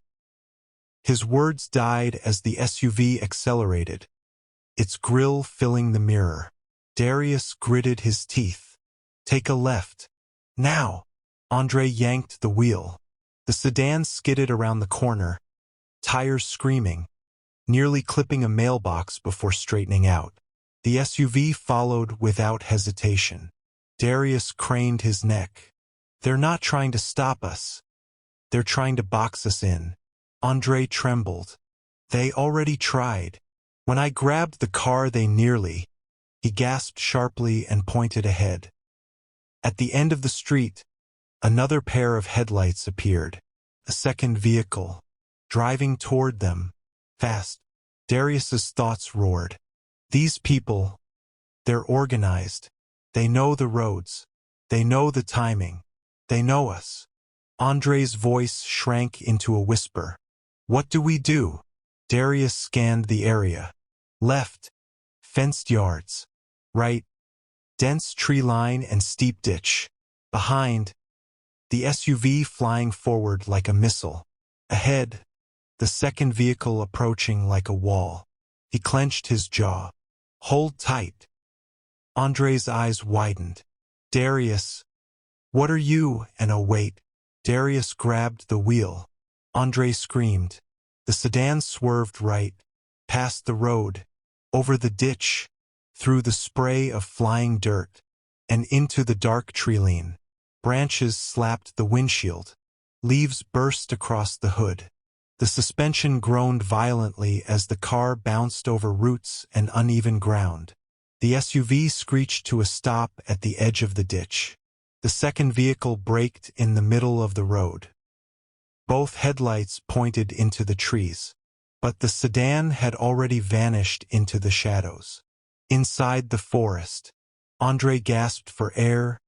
His words died as the SUV accelerated, its grille filling the mirror. Darius gritted his teeth. Take a left. Now. Andre yanked the wheel. The sedan skidded around the corner, tires screaming, nearly clipping a mailbox before straightening out. The SUV followed without hesitation. Darius craned his neck. They're not trying to stop us. They're trying to box us in. Andre trembled. They already tried. When I grabbed the car, they nearly. He gasped sharply and pointed ahead. At the end of the street, another pair of headlights appeared. A second vehicle, driving toward them, fast. Darius's thoughts roared. These people, they're organized. They know the roads. They know the timing. They know us. Andre's voice shrank into a whisper. What do we do? Darius scanned the area. Left, fenced yards. Right, dense tree line and steep ditch. Behind, the SUV flying forward like a missile. Ahead, the second vehicle approaching like a wall. He clenched his jaw. Hold tight. Andre's eyes widened. Darius, what are you? And oh wait. Darius grabbed the wheel. Andre screamed. The sedan swerved right, past the road, over the ditch, through the spray of flying dirt, and into the dark treeline. Branches slapped the windshield. Leaves burst across the hood. The suspension groaned violently as the car bounced over roots and uneven ground. The SUV screeched to a stop at the edge of the ditch. The second vehicle braked in the middle of the road. Both headlights pointed into the trees, but the sedan had already vanished into the shadows. Inside the forest, Andre gasped for air,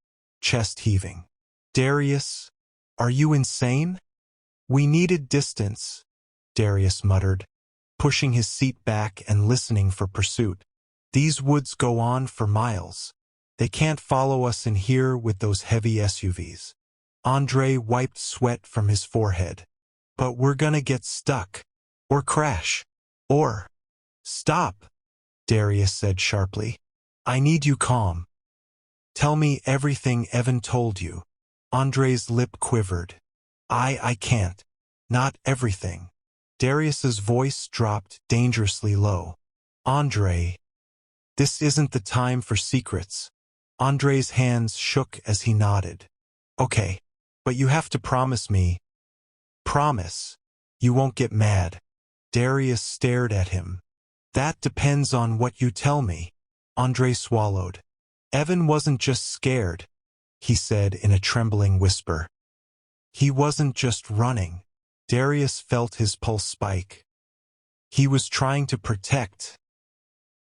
chest heaving. Darius, are you insane? We needed distance, Darius muttered, pushing his seat back and listening for pursuit. These woods go on for miles. They can't follow us in here with those heavy SUVs. Andre wiped sweat from his forehead. But we're gonna get stuck. Or crash. Or... Stop, Darius said sharply. I need you calm. Tell me everything Evan told you. Andre's lip quivered. I can't. Not everything. Darius's voice dropped dangerously low. Andre, this isn't the time for secrets. Andre's hands shook as he nodded. Okay, but you have to promise me. Promise. You won't get mad. Darius stared at him. That depends on what you tell me. Andre swallowed. Evan wasn't just scared, he said in a trembling whisper. He wasn't just running. Darius felt his pulse spike. He was trying to protect.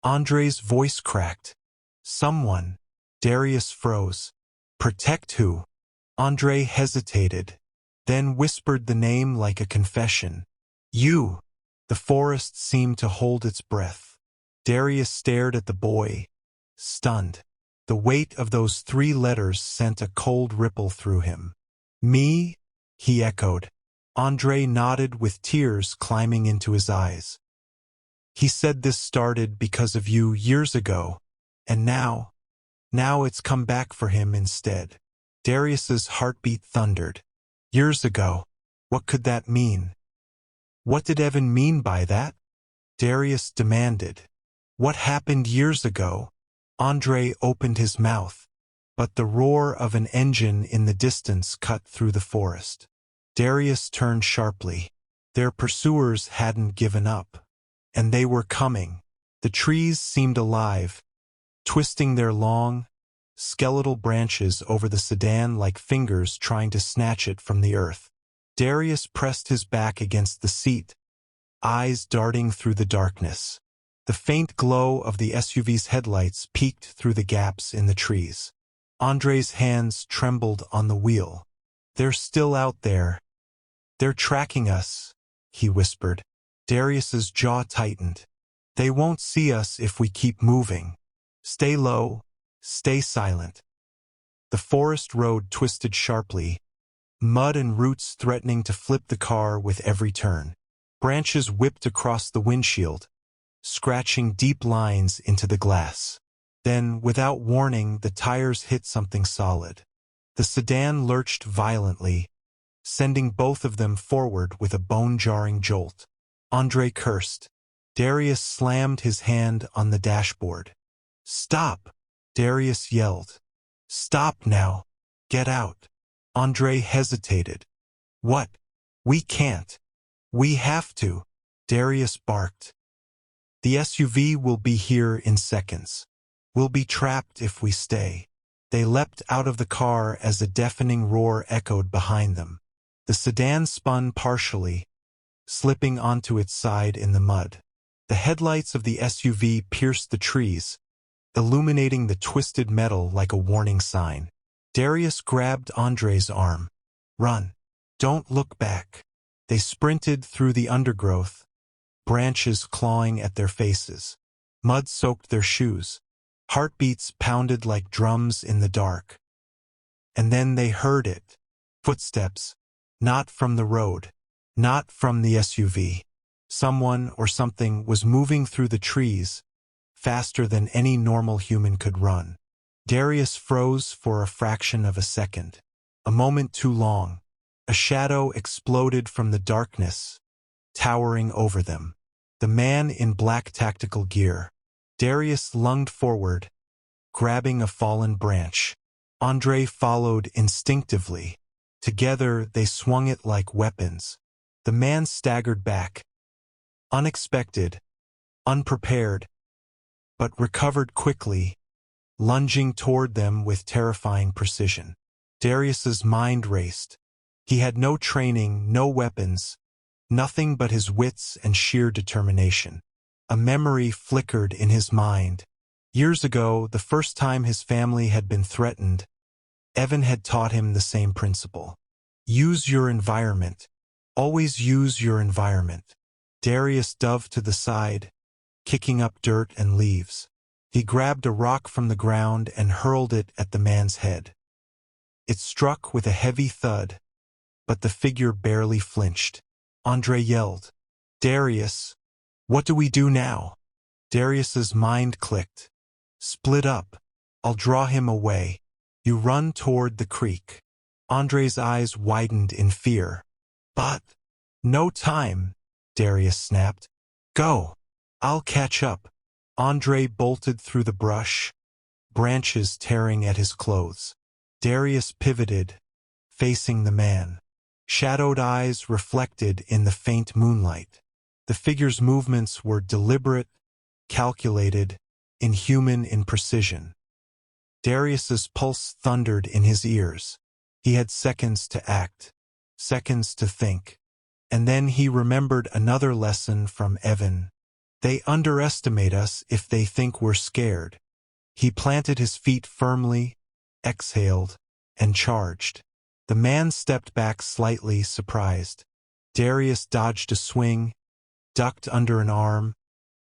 Andre's voice cracked. Someone. Darius froze. Protect who? Andre hesitated, then whispered the name like a confession. You. The forest seemed to hold its breath. Darius stared at the boy, stunned. The weight of those 3 letters sent a cold ripple through him. Me? He echoed. Andre nodded with tears climbing into his eyes. He said this started because of you years ago, and now it's come back for him instead. Darius's heartbeat thundered. Years ago? What could that mean? What did Evan mean by that? Darius demanded. What happened years ago? Andre opened his mouth, but the roar of an engine in the distance cut through the forest. Darius turned sharply. Their pursuers hadn't given up. And they were coming. The trees seemed alive, twisting their long, skeletal branches over the sedan like fingers trying to snatch it from the earth. Darius pressed his back against the seat, eyes darting through the darkness. The faint glow of the SUV's headlights peeked through the gaps in the trees. Andre's hands trembled on the wheel. "They're still out there. They're tracking us," he whispered. Darius's jaw tightened. "They won't see us if we keep moving. Stay low, stay silent." The forest road twisted sharply, mud and roots threatening to flip the car with every turn. Branches whipped across the windshield, scratching deep lines into the glass. Then, without warning, the tires hit something solid. The sedan lurched violently, sending both of them forward with a bone-jarring jolt. Andre cursed. Darius slammed his hand on the dashboard. "Stop!" Darius yelled. "Stop now! Get out!" Andre hesitated. "What? We can't. We have to," Darius barked. "The SUV will be here in seconds. We'll be trapped if we stay." They leapt out of the car as a deafening roar echoed behind them. The sedan spun partially, slipping onto its side in the mud. The headlights of the SUV pierced the trees, illuminating the twisted metal like a warning sign. Darius grabbed Andre's arm. "Run. Don't look back." They sprinted through the undergrowth, branches clawing at their faces. Mud soaked their shoes. Heartbeats pounded like drums in the dark. And then they heard it. Footsteps. Not from the road. Not from the SUV. Someone or something was moving through the trees, faster than any normal human could run. Darius froze for a fraction of a second. A moment too long. A shadow exploded from the darkness, towering over them. The man in black tactical gear. Darius lunged forward, grabbing a fallen branch. Andre followed instinctively. Together they swung it like weapons. The man staggered back, unexpected, unprepared, but recovered quickly, lunging toward them with terrifying precision. Darius's mind raced. He had no training, no weapons, nothing but his wits and sheer determination. A memory flickered in his mind. Years ago, the first time his family had been threatened, Evan had taught him the same principle. Use your environment. Always use your environment. Darius dove to the side, kicking up dirt and leaves. He grabbed a rock from the ground and hurled it at the man's head. It struck with a heavy thud, but the figure barely flinched. Andre yelled, "Darius, what do we do now?" Darius's mind clicked. "Split up. I'll draw him away. You run toward the creek." Andre's eyes widened in fear. "But no time," Darius snapped. "Go. I'll catch up." Andre bolted through the brush, branches tearing at his clothes. Darius pivoted, facing the man. Shadowed eyes reflected in the faint moonlight. The figure's movements were deliberate, calculated, inhuman in precision. Darius's pulse thundered in his ears. He had seconds to act, seconds to think. And then he remembered another lesson from Evan. They underestimate us if they think we're scared. He planted his feet firmly, exhaled, and charged. The man stepped back slightly, surprised. Darius dodged a swing, ducked under an arm,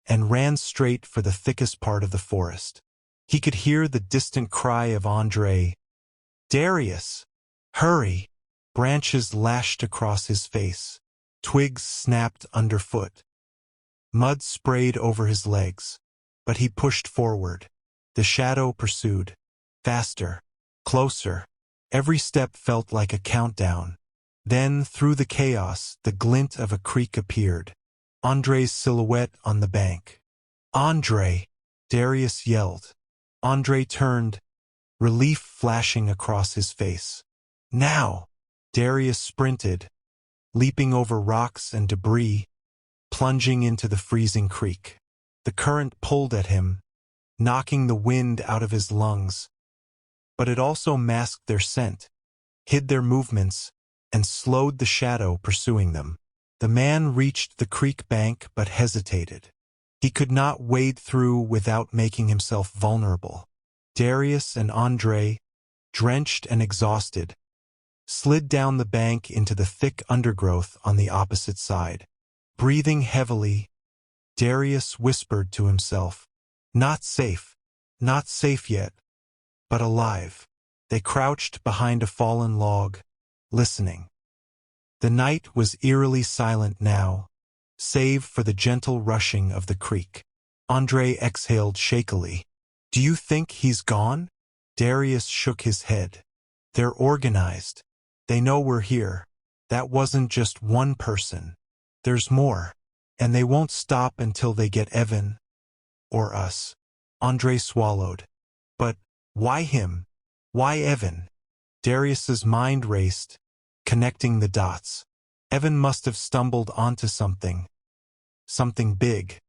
and ran straight for the thickest part of the forest. He could hear the distant cry of Andre. "Darius! Hurry!" Branches lashed across his face. Twigs snapped underfoot. Mud sprayed over his legs. But he pushed forward. The shadow pursued. Faster. Closer. Every step felt like a countdown. Then, through the chaos, the glint of a creek appeared. Andre's silhouette on the bank. "Andre!" Darius yelled. Andre turned, relief flashing across his face. "Now!" Darius sprinted, leaping over rocks and debris, plunging into the freezing creek. The current pulled at him, knocking the wind out of his lungs. But it also masked their scent, hid their movements, and slowed the shadow pursuing them. The man reached the creek bank but hesitated. He could not wade through without making himself vulnerable. Darius and Andre, drenched and exhausted, slid down the bank into the thick undergrowth on the opposite side. Breathing heavily, Darius whispered to himself, "Not safe, not safe yet, but alive." They crouched behind a fallen log, listening. The night was eerily silent now, save for the gentle rushing of the creek. Andre exhaled shakily. "Do you think he's gone?" Darius shook his head. "They're organized. They know we're here. That wasn't just one person. There's more. And they won't stop until they get Evan. Or us." Andre swallowed. "But why him? Why Evan?" Darius's mind raced, connecting the dots. Evan must have stumbled onto something. Something big.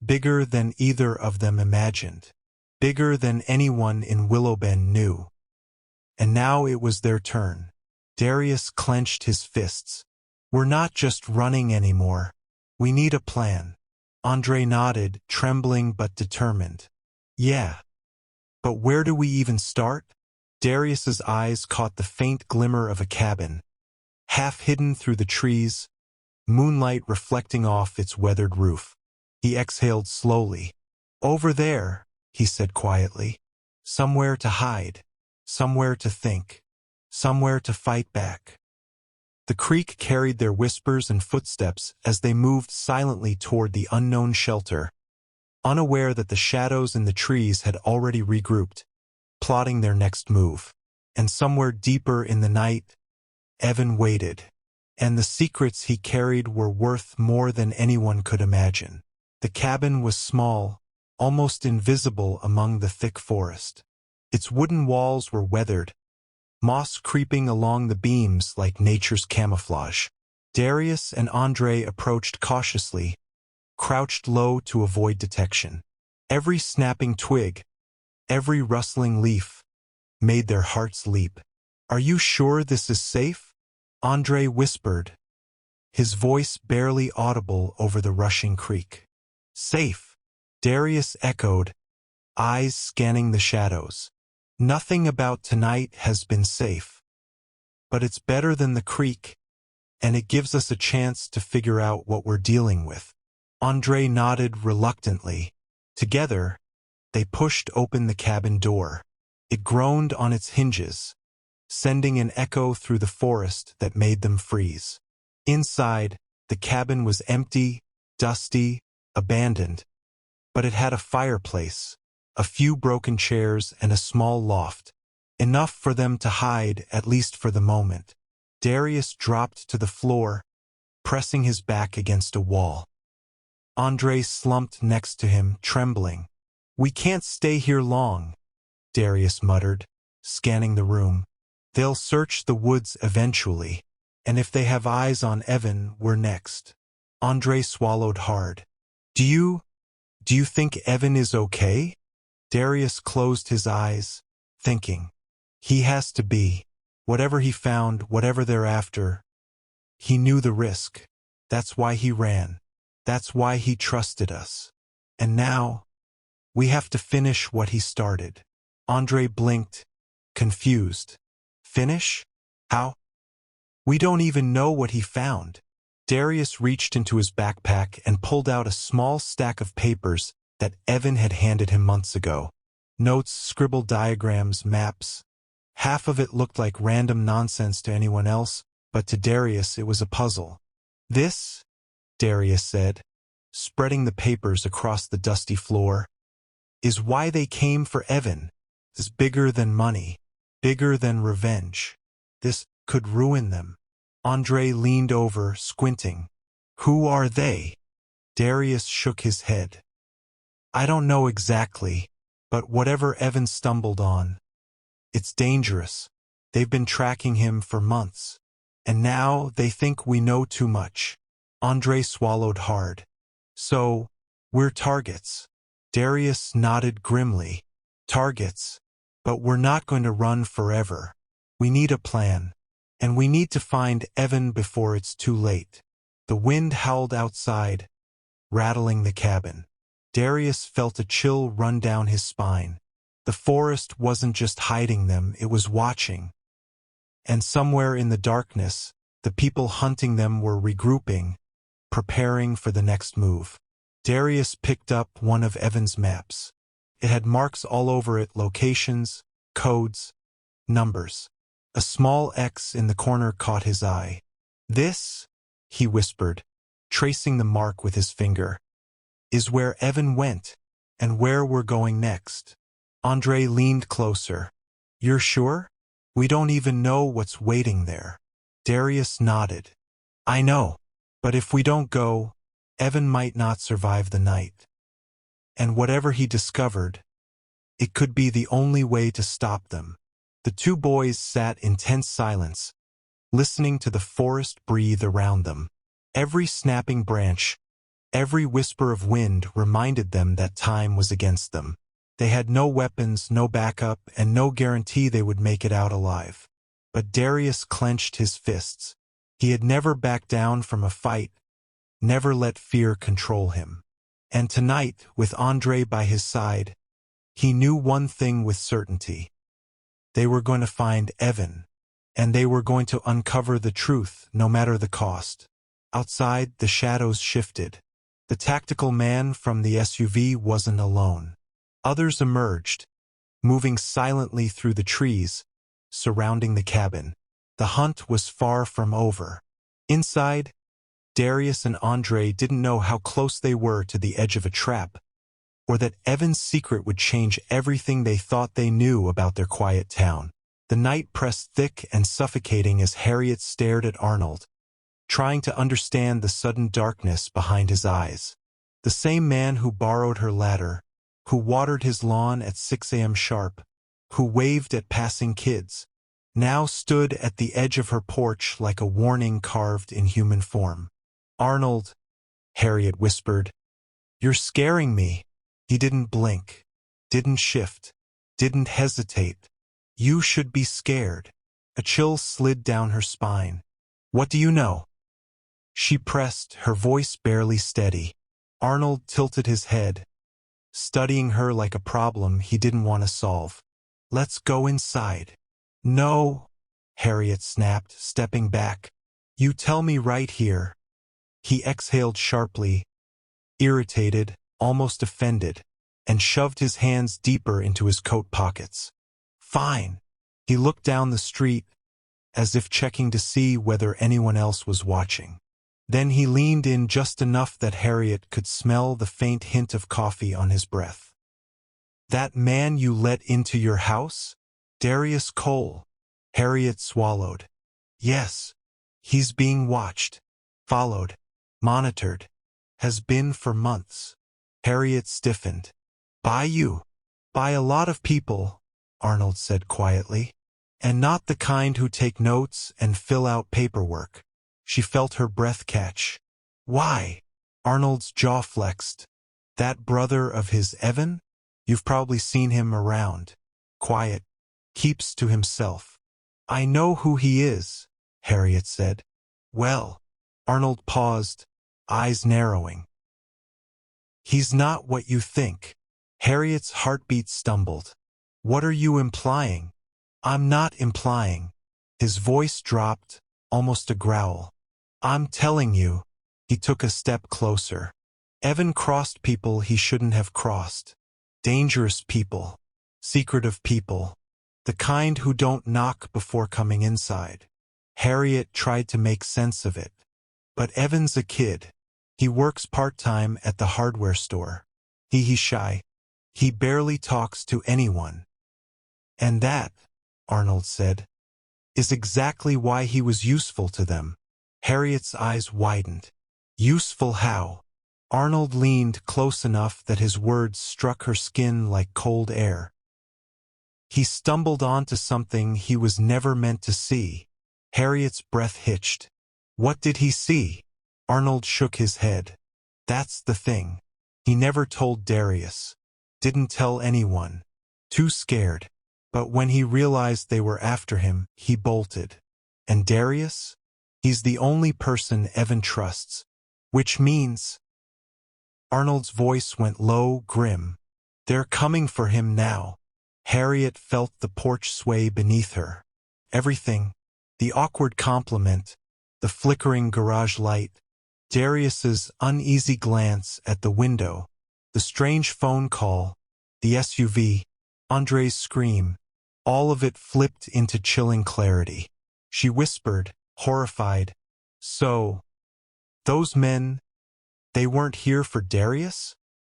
Bigger than either of them imagined. Bigger than anyone in Willowbend knew. And now it was their turn. Darius clenched his fists. "We're not just running anymore. We need a plan." Andre nodded, trembling but determined. "Yeah. But where do we even start?" Darius's eyes caught the faint glimmer of a cabin, half hidden through the trees, moonlight reflecting off its weathered roof. He exhaled slowly. "Over there," he said quietly. "Somewhere to hide, somewhere to think, somewhere to fight back." The creek carried their whispers and footsteps as they moved silently toward the unknown shelter, unaware that the shadows in the trees had already regrouped, plotting their next move. And somewhere deeper in the night, Evan waited. And the secrets he carried were worth more than anyone could imagine. The cabin was small, almost invisible among the thick forest. Its wooden walls were weathered, moss creeping along the beams like nature's camouflage. Darius and Andre approached cautiously, crouched low to avoid detection. Every snapping twig, every rustling leaf, made their hearts leap. "Are you sure this is safe?" Andre whispered, his voice barely audible over the rushing creek. "Safe," Darius echoed, eyes scanning the shadows. "Nothing about tonight has been safe. But it's better than the creek, and it gives us a chance to figure out what we're dealing with." Andre nodded reluctantly. Together, they pushed open the cabin door. It groaned on its hinges, sending an echo through the forest that made them freeze. Inside, the cabin was empty, dusty, abandoned, but it had a fireplace, a few broken chairs, and a small loft, enough for them to hide, at least for the moment. Darius dropped to the floor, pressing his back against a wall. Andre slumped next to him, trembling. "We can't stay here long," Darius muttered, scanning the room. "They'll search the woods eventually, and if they have eyes on Evan, we're next." Andre swallowed hard. Do you think Evan is okay?" Darius closed his eyes, thinking. He has to be. Whatever he found, whatever they're after, he knew the risk. That's why he ran. That's why he trusted us. And now, we have to finish what he started. Andre blinked, confused. Finish? How? We don't even know what he found. Darius reached into his backpack and pulled out a small stack of papers that Evan had handed him months ago. Notes, scribbled diagrams, maps. Half of it looked like random nonsense to anyone else, but to Darius it was a puzzle. "This," Darius said, spreading the papers across the dusty floor, "is why they came for Evan. This is bigger than money, bigger than revenge. This could ruin them." Andre leaned over, squinting. "Who are they?" Darius shook his head. "I don't know exactly, but whatever Evan stumbled on, it's dangerous. They've been tracking him for months, and now they think we know too much." Andre swallowed hard. So, we're targets. Darius nodded grimly. Targets. But we're not going to run forever. We need a plan. And we need to find Evan before it's too late. The wind howled outside, rattling the cabin. Darius felt a chill run down his spine. The forest wasn't just hiding them, it was watching. And somewhere in the darkness, the people hunting them were regrouping, preparing for the next move. Darius picked up one of Evan's maps. It had marks all over it, locations, codes, numbers. A small X in the corner caught his eye. "This," he whispered, tracing the mark with his finger, "is where Evan went, and where we're going next." Andre leaned closer. "You're sure? We don't even know what's waiting there." Darius nodded. "I know. But if we don't go, Evan might not survive the night. And whatever he discovered, it could be the only way to stop them." The two boys sat in tense silence, listening to the forest breathe around them. Every snapping branch, every whisper of wind reminded them that time was against them. They had no weapons, no backup, and no guarantee they would make it out alive. But Darius clenched his fists. He had never backed down from a fight, never let fear control him. And tonight, with Andre by his side, he knew one thing with certainty. They were going to find Evan, and they were going to uncover the truth, no matter the cost. Outside, the shadows shifted. The tactical man from the SUV wasn't alone. Others emerged, moving silently through the trees, surrounding the cabin. The hunt was far from over. Inside, Darius and Andre didn't know how close they were to the edge of a trap, or that Evan's secret would change everything they thought they knew about their quiet town. The night pressed thick and suffocating as Harriet stared at Arnold, trying to understand the sudden darkness behind his eyes. The same man who borrowed her ladder, who watered his lawn at 6 a.m. sharp, who waved at passing kids, now stood at the edge of her porch like a warning carved in human form. "Arnold," Harriet whispered, "you're scaring me." He didn't blink, didn't shift, didn't hesitate. "You should be scared." A chill slid down her spine. "What do you know?" She pressed, her voice barely steady. Arnold tilted his head, studying her like a problem he didn't want to solve. "Let's go inside." "No," Harriet snapped, stepping back. "You tell me right here." He exhaled sharply, irritated, almost offended, and shoved his hands deeper into his coat pockets. "Fine." He looked down the street, as if checking to see whether anyone else was watching. Then he leaned in just enough that Harriet could smell the faint hint of coffee on his breath. "That man you let into your house? Darius Cole?" Harriet swallowed. "Yes. He's being watched, followed, monitored. Has been for months." Harriet stiffened. "By you?" "By a lot of people," Arnold said quietly. "And not the kind who take notes and fill out paperwork." She felt her breath catch. "Why?" Arnold's jaw flexed. "That brother of his, Evan? You've probably seen him around. Quiet. Keeps to himself." "I know who he is," Harriet said. "Well," Arnold paused, eyes narrowing. "He's not what you think." Harriet's heartbeat stumbled. "What are you implying?" "I'm not implying." His voice dropped, almost a growl. "I'm telling you." He took a step closer. "Evan crossed people he shouldn't have crossed. Dangerous people. Secretive people. The kind who don't knock before coming inside." Harriet tried to make sense of it. "But Evan's a kid. He works part-time at the hardware store. He's shy. He barely talks to anyone." "And that," Arnold said, "is exactly why he was useful to them." Harriet's eyes widened. "Useful how?" Arnold leaned close enough that his words struck her skin like cold air. "He stumbled onto something he was never meant to see." Harriet's breath hitched. "What did he see?" Arnold shook his head. That's the thing. He never told Darius. Didn't tell anyone. Too scared. But when he realized they were after him, he bolted. And Darius? He's the only person Evan trusts. Which means... Arnold's voice went low, grim. They're coming for him now. Harriet felt the porch sway beneath her. Everything, the awkward compliment, the flickering garage light, Darius's uneasy glance at the window, the strange phone call, the SUV, Andre's scream, all of it flipped into chilling clarity. She whispered, horrified, "So, those men, they weren't here for Darius?"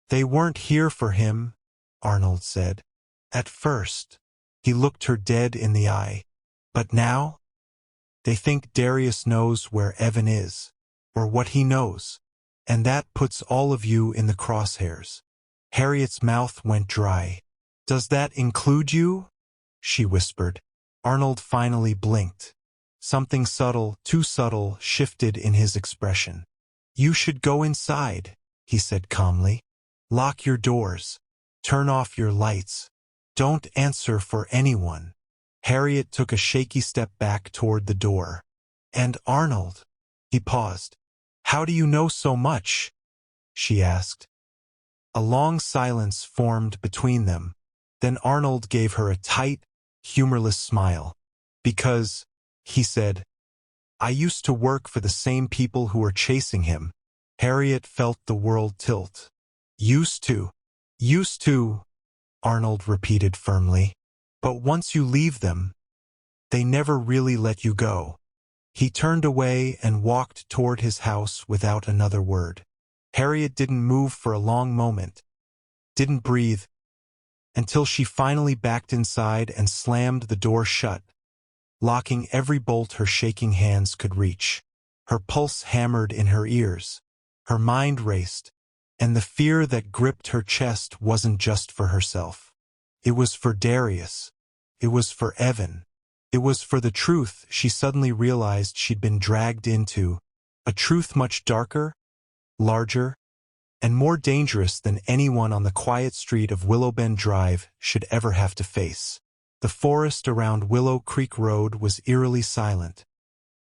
"They weren't here for him," Arnold said. "At first." He looked her dead in the eye. "But now? They think Darius knows where Evan is, or what he knows, and that puts all of you in the crosshairs." Harriet's mouth went dry. "Does that include you?" she whispered. Arnold finally blinked. Something subtle, too subtle, shifted in his expression. "You should go inside," he said calmly. "Lock your doors. Turn off your lights. Don't answer for anyone." Harriet took a shaky step back toward the door. "And Arnold?" He paused. "How do you know so much?" she asked. A long silence formed between them. Then Arnold gave her a tight, humorless smile. "Because," he said, "I used to work for the same people who were chasing him." Harriet felt the world tilt. "Used to. Used to," Arnold repeated firmly. "But once you leave them, they never really let you go." He turned away and walked toward his house without another word. Harriet didn't move for a long moment, didn't breathe, until she finally backed inside and slammed the door shut, locking every bolt her shaking hands could reach. Her pulse hammered in her ears. Her mind raced, and the fear that gripped her chest wasn't just for herself. It was for Darius. It was for Evan. It was for the truth she suddenly realized she'd been dragged into, a truth much darker, larger, and more dangerous than anyone on the quiet street of Willowbend Drive should ever have to face. The forest around Willow Creek Road was eerily silent,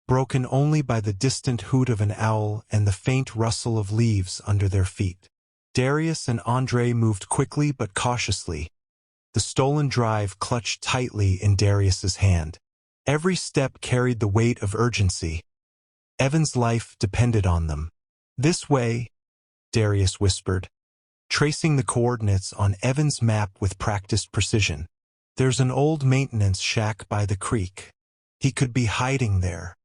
broken only by the distant hoot of an owl and the faint rustle of leaves under their feet. Darius and Andre moved quickly but cautiously, the stolen drive clutched tightly in Darius's hand. Every step carried the weight of urgency. Evan's life depended on them. "This way," Darius whispered, tracing the coordinates on Evan's map with practiced precision. "There's an old maintenance shack by the creek. He could be hiding there."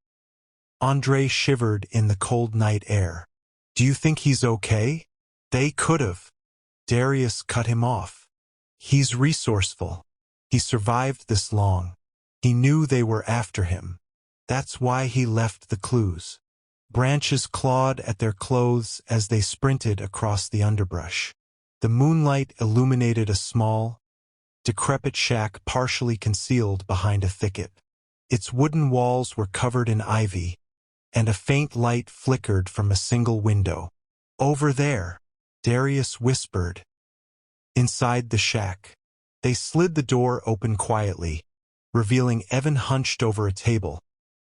Andre shivered in the cold night air. "Do you think he's okay?" "They could've." Darius cut him off. "He's resourceful. He survived this long. He knew they were after him. That's why he left the clues." Branches clawed at their clothes as they sprinted across the underbrush. The moonlight illuminated a small, decrepit shack partially concealed behind a thicket. Its wooden walls were covered in ivy, and a faint light flickered from a single window. "Over there," Darius whispered. Inside the shack, they slid the door open quietly, revealing Evan hunched over a table,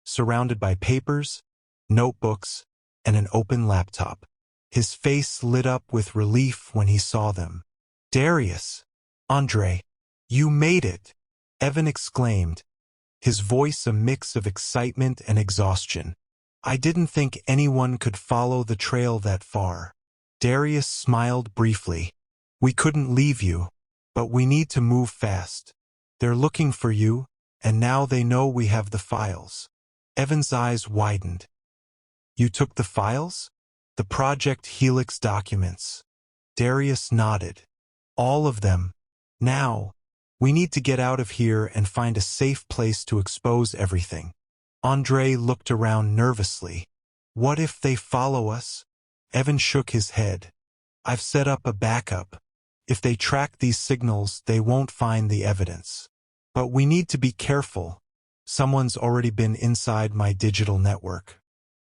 surrounded by papers, notebooks, and an open laptop. His face lit up with relief when he saw them. "Darius! Andre! You made it!" Evan exclaimed, his voice a mix of excitement and exhaustion. "I didn't think anyone could follow the trail that far." Darius smiled briefly. "We couldn't leave you, but we need to move fast. They're looking for you, and now they know we have the files." Evan's eyes widened. "You took the files?" "The Project Helix documents." Darius nodded. "All of them. Now, we need to get out of here and find a safe place to expose everything." Andre looked around nervously. "What if they follow us?" Evan shook his head. "I've set up a backup. If they track these signals, they won't find the evidence. But we need to be careful. Someone's already been inside my digital network.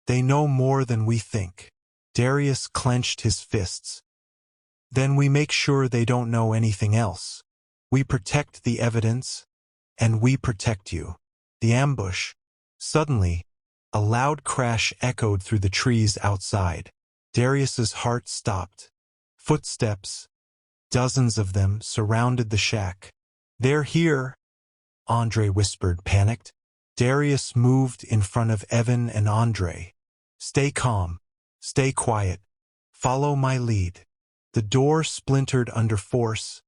They know more than we think." Darius clenched his fists. Then we make sure they don't know anything else. We protect the evidence, and we protect you. The ambush. Suddenly, a loud crash echoed through the trees outside. Darius's heart stopped. Footsteps, dozens of them, surrounded the shack. "They're here," Andre whispered, panicked. Darius moved in front of Evan and Andre. "Stay calm. Stay quiet. Follow my lead." The door splintered under force,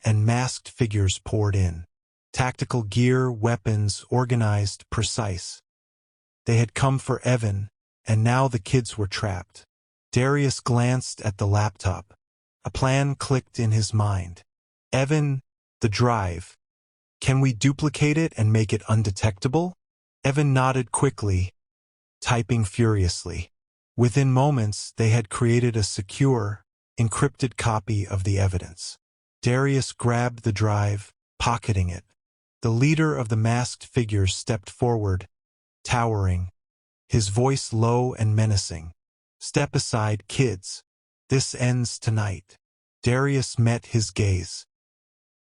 and masked figures poured in. Tactical gear, weapons, organized, precise. They had come for Evan, and now the kids were trapped. Darius glanced at the laptop. A plan clicked in his mind. "Evan, the drive. Can we duplicate it and make it undetectable?" Evan nodded quickly, typing furiously. Within moments, they had created a secure, encrypted copy of the evidence. Darius grabbed the drive, pocketing it. The leader of the masked figures stepped forward, towering, his voice low and menacing. "Step aside, kids. This ends tonight." Darius met his gaze.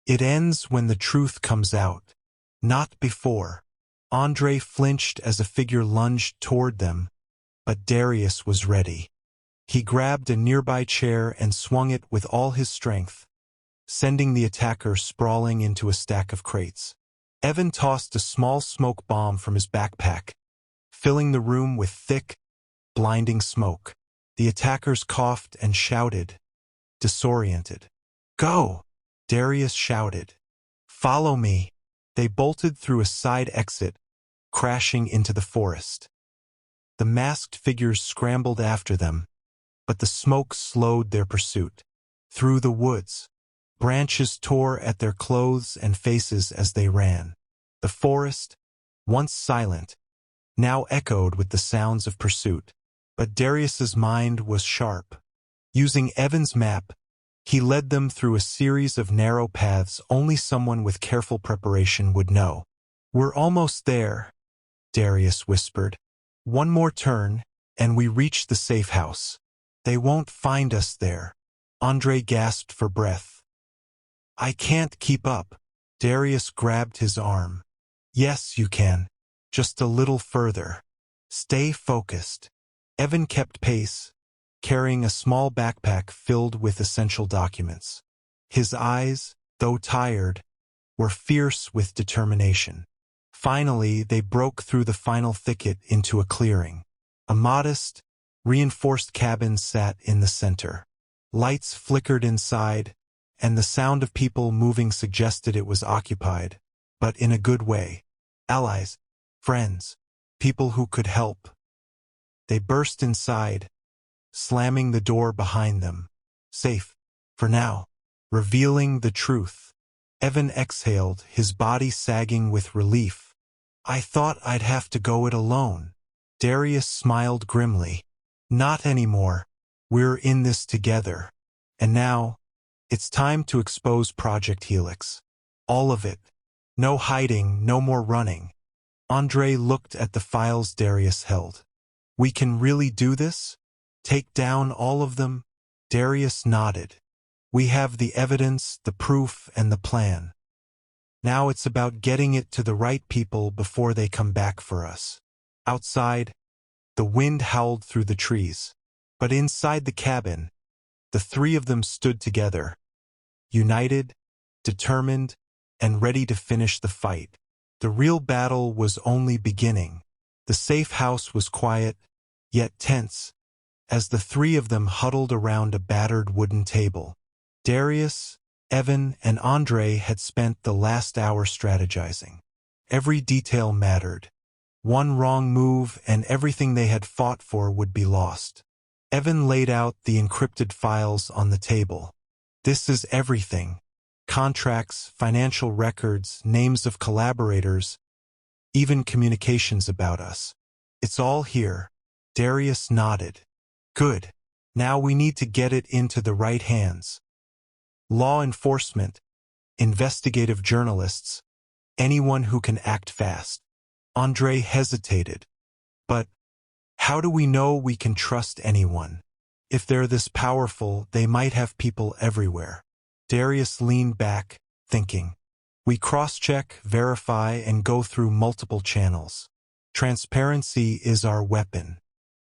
"It ends when the truth comes out, not before." Andre flinched as a figure lunged toward them, but Darius was ready. He grabbed a nearby chair and swung it with all his strength, sending the attacker sprawling into a stack of crates. Evan tossed a small smoke bomb from his backpack, filling the room with thick, blinding smoke. The attackers coughed and shouted, disoriented. "Go!" Darius shouted. "Follow me." They bolted through a side exit, crashing into the forest. The masked figures scrambled after them, but the smoke slowed their pursuit. Through the woods, branches tore at their clothes and faces as they ran. The forest, once silent, now echoed with the sounds of pursuit. But Darius's mind was sharp. Using Evan's map, he led them through a series of narrow paths only someone with careful preparation would know. "We're almost there," Darius whispered. "One more turn, and we reach the safe house. They won't find us there." Andre gasped for breath. "I can't keep up." Darius grabbed his arm. "Yes, you can. Just a little further. Stay focused." Evan kept pace, carrying a small backpack filled with essential documents. His eyes, though tired, were fierce with determination. Finally, they broke through the final thicket into a clearing. A modest, reinforced cabin sat in the center. Lights flickered inside, and the sound of people moving suggested it was occupied, but in a good way. Allies, friends, people who could help. They burst inside, slamming the door behind them. Safe, for now, revealing the truth. Evan exhaled, his body sagging with relief. "I thought I'd have to go it alone." Darius smiled grimly. "Not anymore. We're in this together. And now, it's time to expose Project Helix. All of it. No hiding, no more running." Andre looked at the files Darius held. "We can really do this? Take down all of them?" Darius nodded. "We have the evidence, the proof, and the plan. Now it's about getting it to the right people before they come back for us." Outside, the wind howled through the trees. But inside the cabin, the three of them stood together, united, determined, and ready to finish the fight. The real battle was only beginning. The safe house was quiet, yet tense, as the three of them huddled around a battered wooden table. Darius, Evan, and Andre had spent the last hour strategizing. Every detail mattered. One wrong move and everything they had fought for would be lost. Evan laid out the encrypted files on the table. "This is everything. Contracts, financial records, names of collaborators, even communications about us. It's all here." Darius nodded. "Good. Now we need to get it into the right hands. Law enforcement, investigative journalists, anyone who can act fast." Andre hesitated. "But how do we know we can trust anyone?" If they're this powerful, they might have people everywhere. Darius leaned back, thinking. We cross-check, verify, and go through multiple channels. Transparency is our weapon.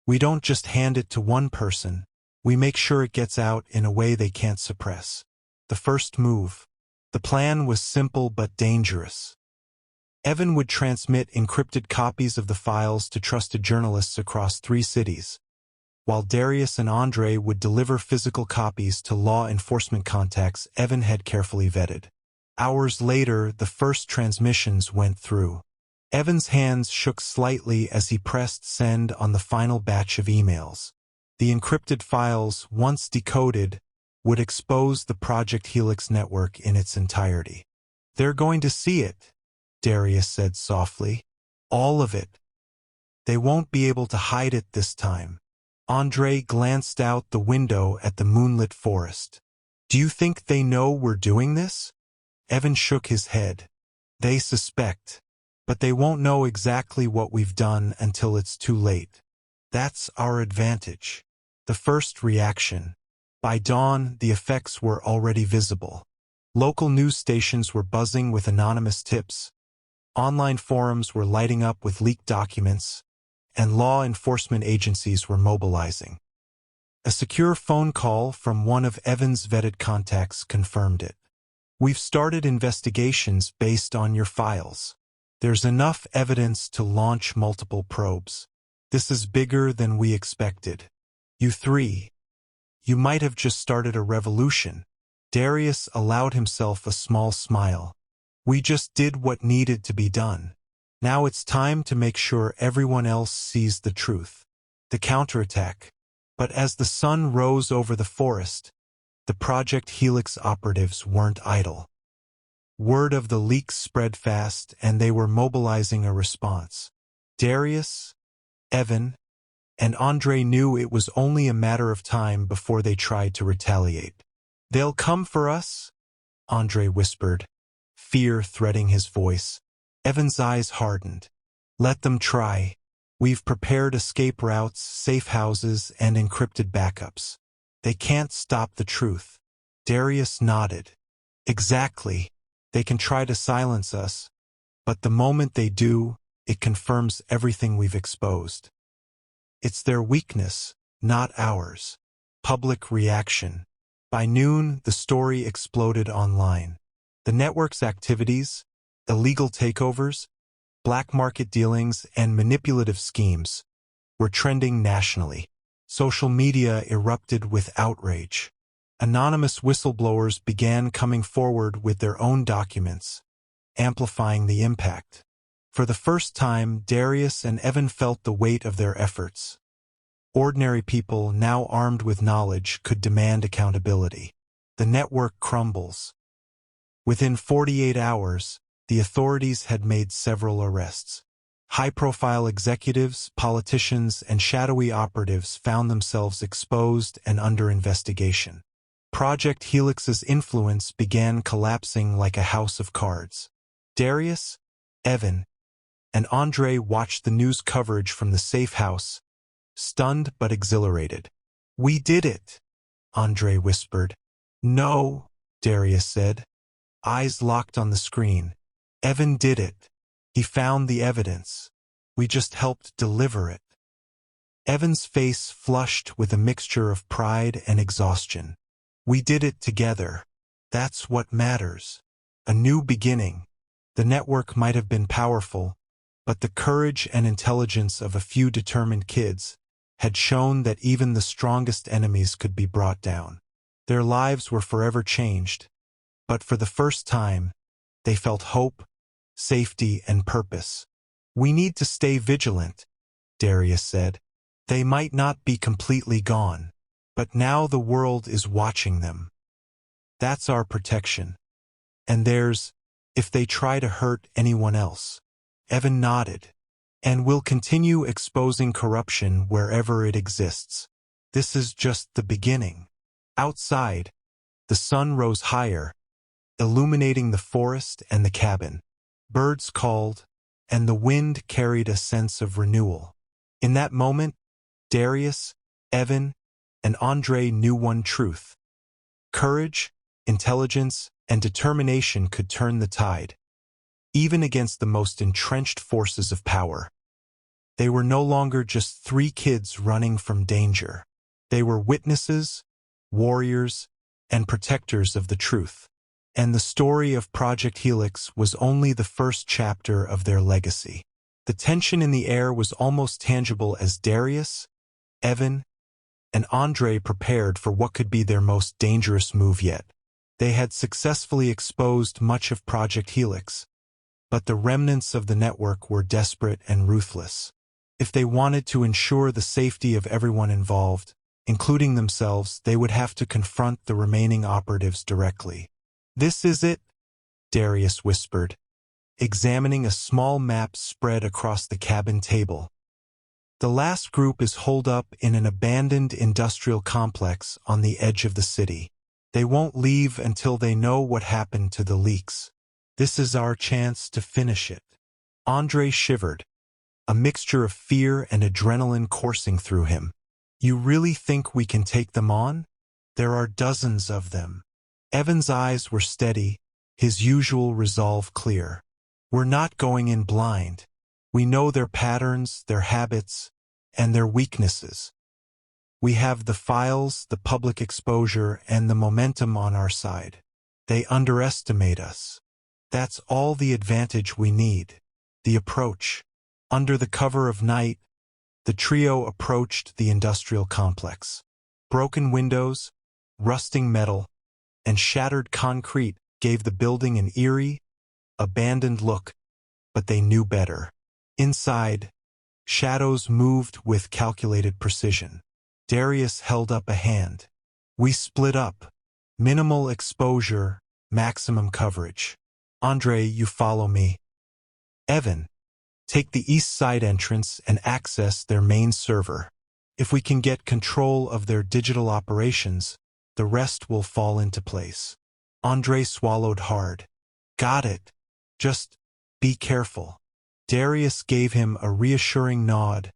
We don't just hand it to one person. We make sure it gets out in a way they can't suppress. The first move. The plan was simple but dangerous. Evan would transmit encrypted copies of the files to trusted journalists across 3 cities, while Darius and Andre would deliver physical copies to law enforcement contacts Evan had carefully vetted. Hours later, the first transmissions went through. Evan's hands shook slightly as he pressed send on the final batch of emails. The encrypted files, once decoded, would expose the Project Helix network in its entirety. They're going to see it, Darius said softly. All of it. They won't be able to hide it this time. Andre glanced out the window at the moonlit forest. Do you think they know we're doing this? Evan shook his head. They suspect, but they won't know exactly what we've done until it's too late. That's our advantage. The first reaction. By dawn, the effects were already visible. Local news stations were buzzing with anonymous tips. Online forums were lighting up with leaked documents, and law enforcement agencies were mobilizing. A secure phone call from one of Evan's vetted contacts confirmed it. We've started investigations based on your files. There's enough evidence to launch multiple probes. This is bigger than we expected. You 3. You might have just started a revolution. Darius allowed himself a small smile. We just did what needed to be done. Now it's time to make sure everyone else sees the truth. The counterattack. But as the sun rose over the forest, the Project Helix operatives weren't idle. Word of the leaks spread fast, and they were mobilizing a response. Darius, Evan, and Andre knew it was only a matter of time before they tried to retaliate. They'll come for us, Andre whispered, fear threading his voice. Evan's eyes hardened. Let them try. We've prepared escape routes, safe houses, and encrypted backups. They can't stop the truth. Darius nodded. Exactly. They can try to silence us, but the moment they do, it confirms everything we've exposed. It's their weakness, not ours. Public reaction. By noon, the story exploded online. The network's activities, illegal takeovers, black market dealings, and manipulative schemes were trending nationally. Social media erupted with outrage. Anonymous whistleblowers began coming forward with their own documents, amplifying the impact. For the first time, Darius and Evan felt the weight of their efforts. Ordinary people, now armed with knowledge, could demand accountability. The network crumbles. Within 48 hours, the authorities had made several arrests. High-profile executives, politicians, and shadowy operatives found themselves exposed and under investigation. Project Helix's influence began collapsing like a house of cards. Darius, Evan, and Andre watched the news coverage from the safe house, stunned but exhilarated. We did it, Andre whispered. No, Darius said. Eyes locked on the screen. Evan did it. He found the evidence. We just helped deliver it. Evan's face flushed with a mixture of pride and exhaustion. We did it together. That's what matters. A new beginning. The network might have been powerful, but the courage and intelligence of a few determined kids had shown that even the strongest enemies could be brought down. Their lives were forever changed, but for the first time, they felt hope, safety, and purpose. We need to stay vigilant, Darius said. They might not be completely gone, but now the world is watching them. That's our protection. And theirs, if they try to hurt anyone else. Evan nodded. And we'll continue exposing corruption wherever it exists. This is just the beginning. Outside, the sun rose higher, illuminating the forest and the cabin. Birds called, and the wind carried a sense of renewal. In that moment, Darius, Evan, and Andre knew one truth. Courage, intelligence, and determination could turn the tide, even against the most entrenched forces of power. They were no longer just three kids running from danger. They were witnesses, warriors, and protectors of the truth. And the story of Project Helix was only the first chapter of their legacy. The tension in the air was almost tangible as Darius, Evan, and Andre prepared for what could be their most dangerous move yet. They had successfully exposed much of Project Helix, but the remnants of the network were desperate and ruthless. If they wanted to ensure the safety of everyone involved, including themselves, they would have to confront the remaining operatives directly. "This is it," Darius whispered, examining a small map spread across the cabin table. "The last group is holed up in an abandoned industrial complex on the edge of the city. They won't leave until they know what happened to the leaks. This is our chance to finish it." Andre shivered, a mixture of fear and adrenaline coursing through him. "You really think we can take them on? There are dozens of them." Evan's eyes were steady, his usual resolve clear. "We're not going in blind. We know their patterns, their habits, and their weaknesses. We have the files, the public exposure, and the momentum on our side. They underestimate us. That's all the advantage we need." The approach. Under the cover of night, the trio approached the industrial complex. Broken windows, rusting metal, and shattered concrete gave the building an eerie, abandoned look, but they knew better. Inside, shadows moved with calculated precision. Darius held up a hand. "We split up. Minimal exposure, maximum coverage. Andre, you follow me. Evan, take the east side entrance and access their main server. If we can get control of their digital operations, the rest will fall into place." Andre swallowed hard. "Got it. Just be careful." Darius gave him a reassuring nod,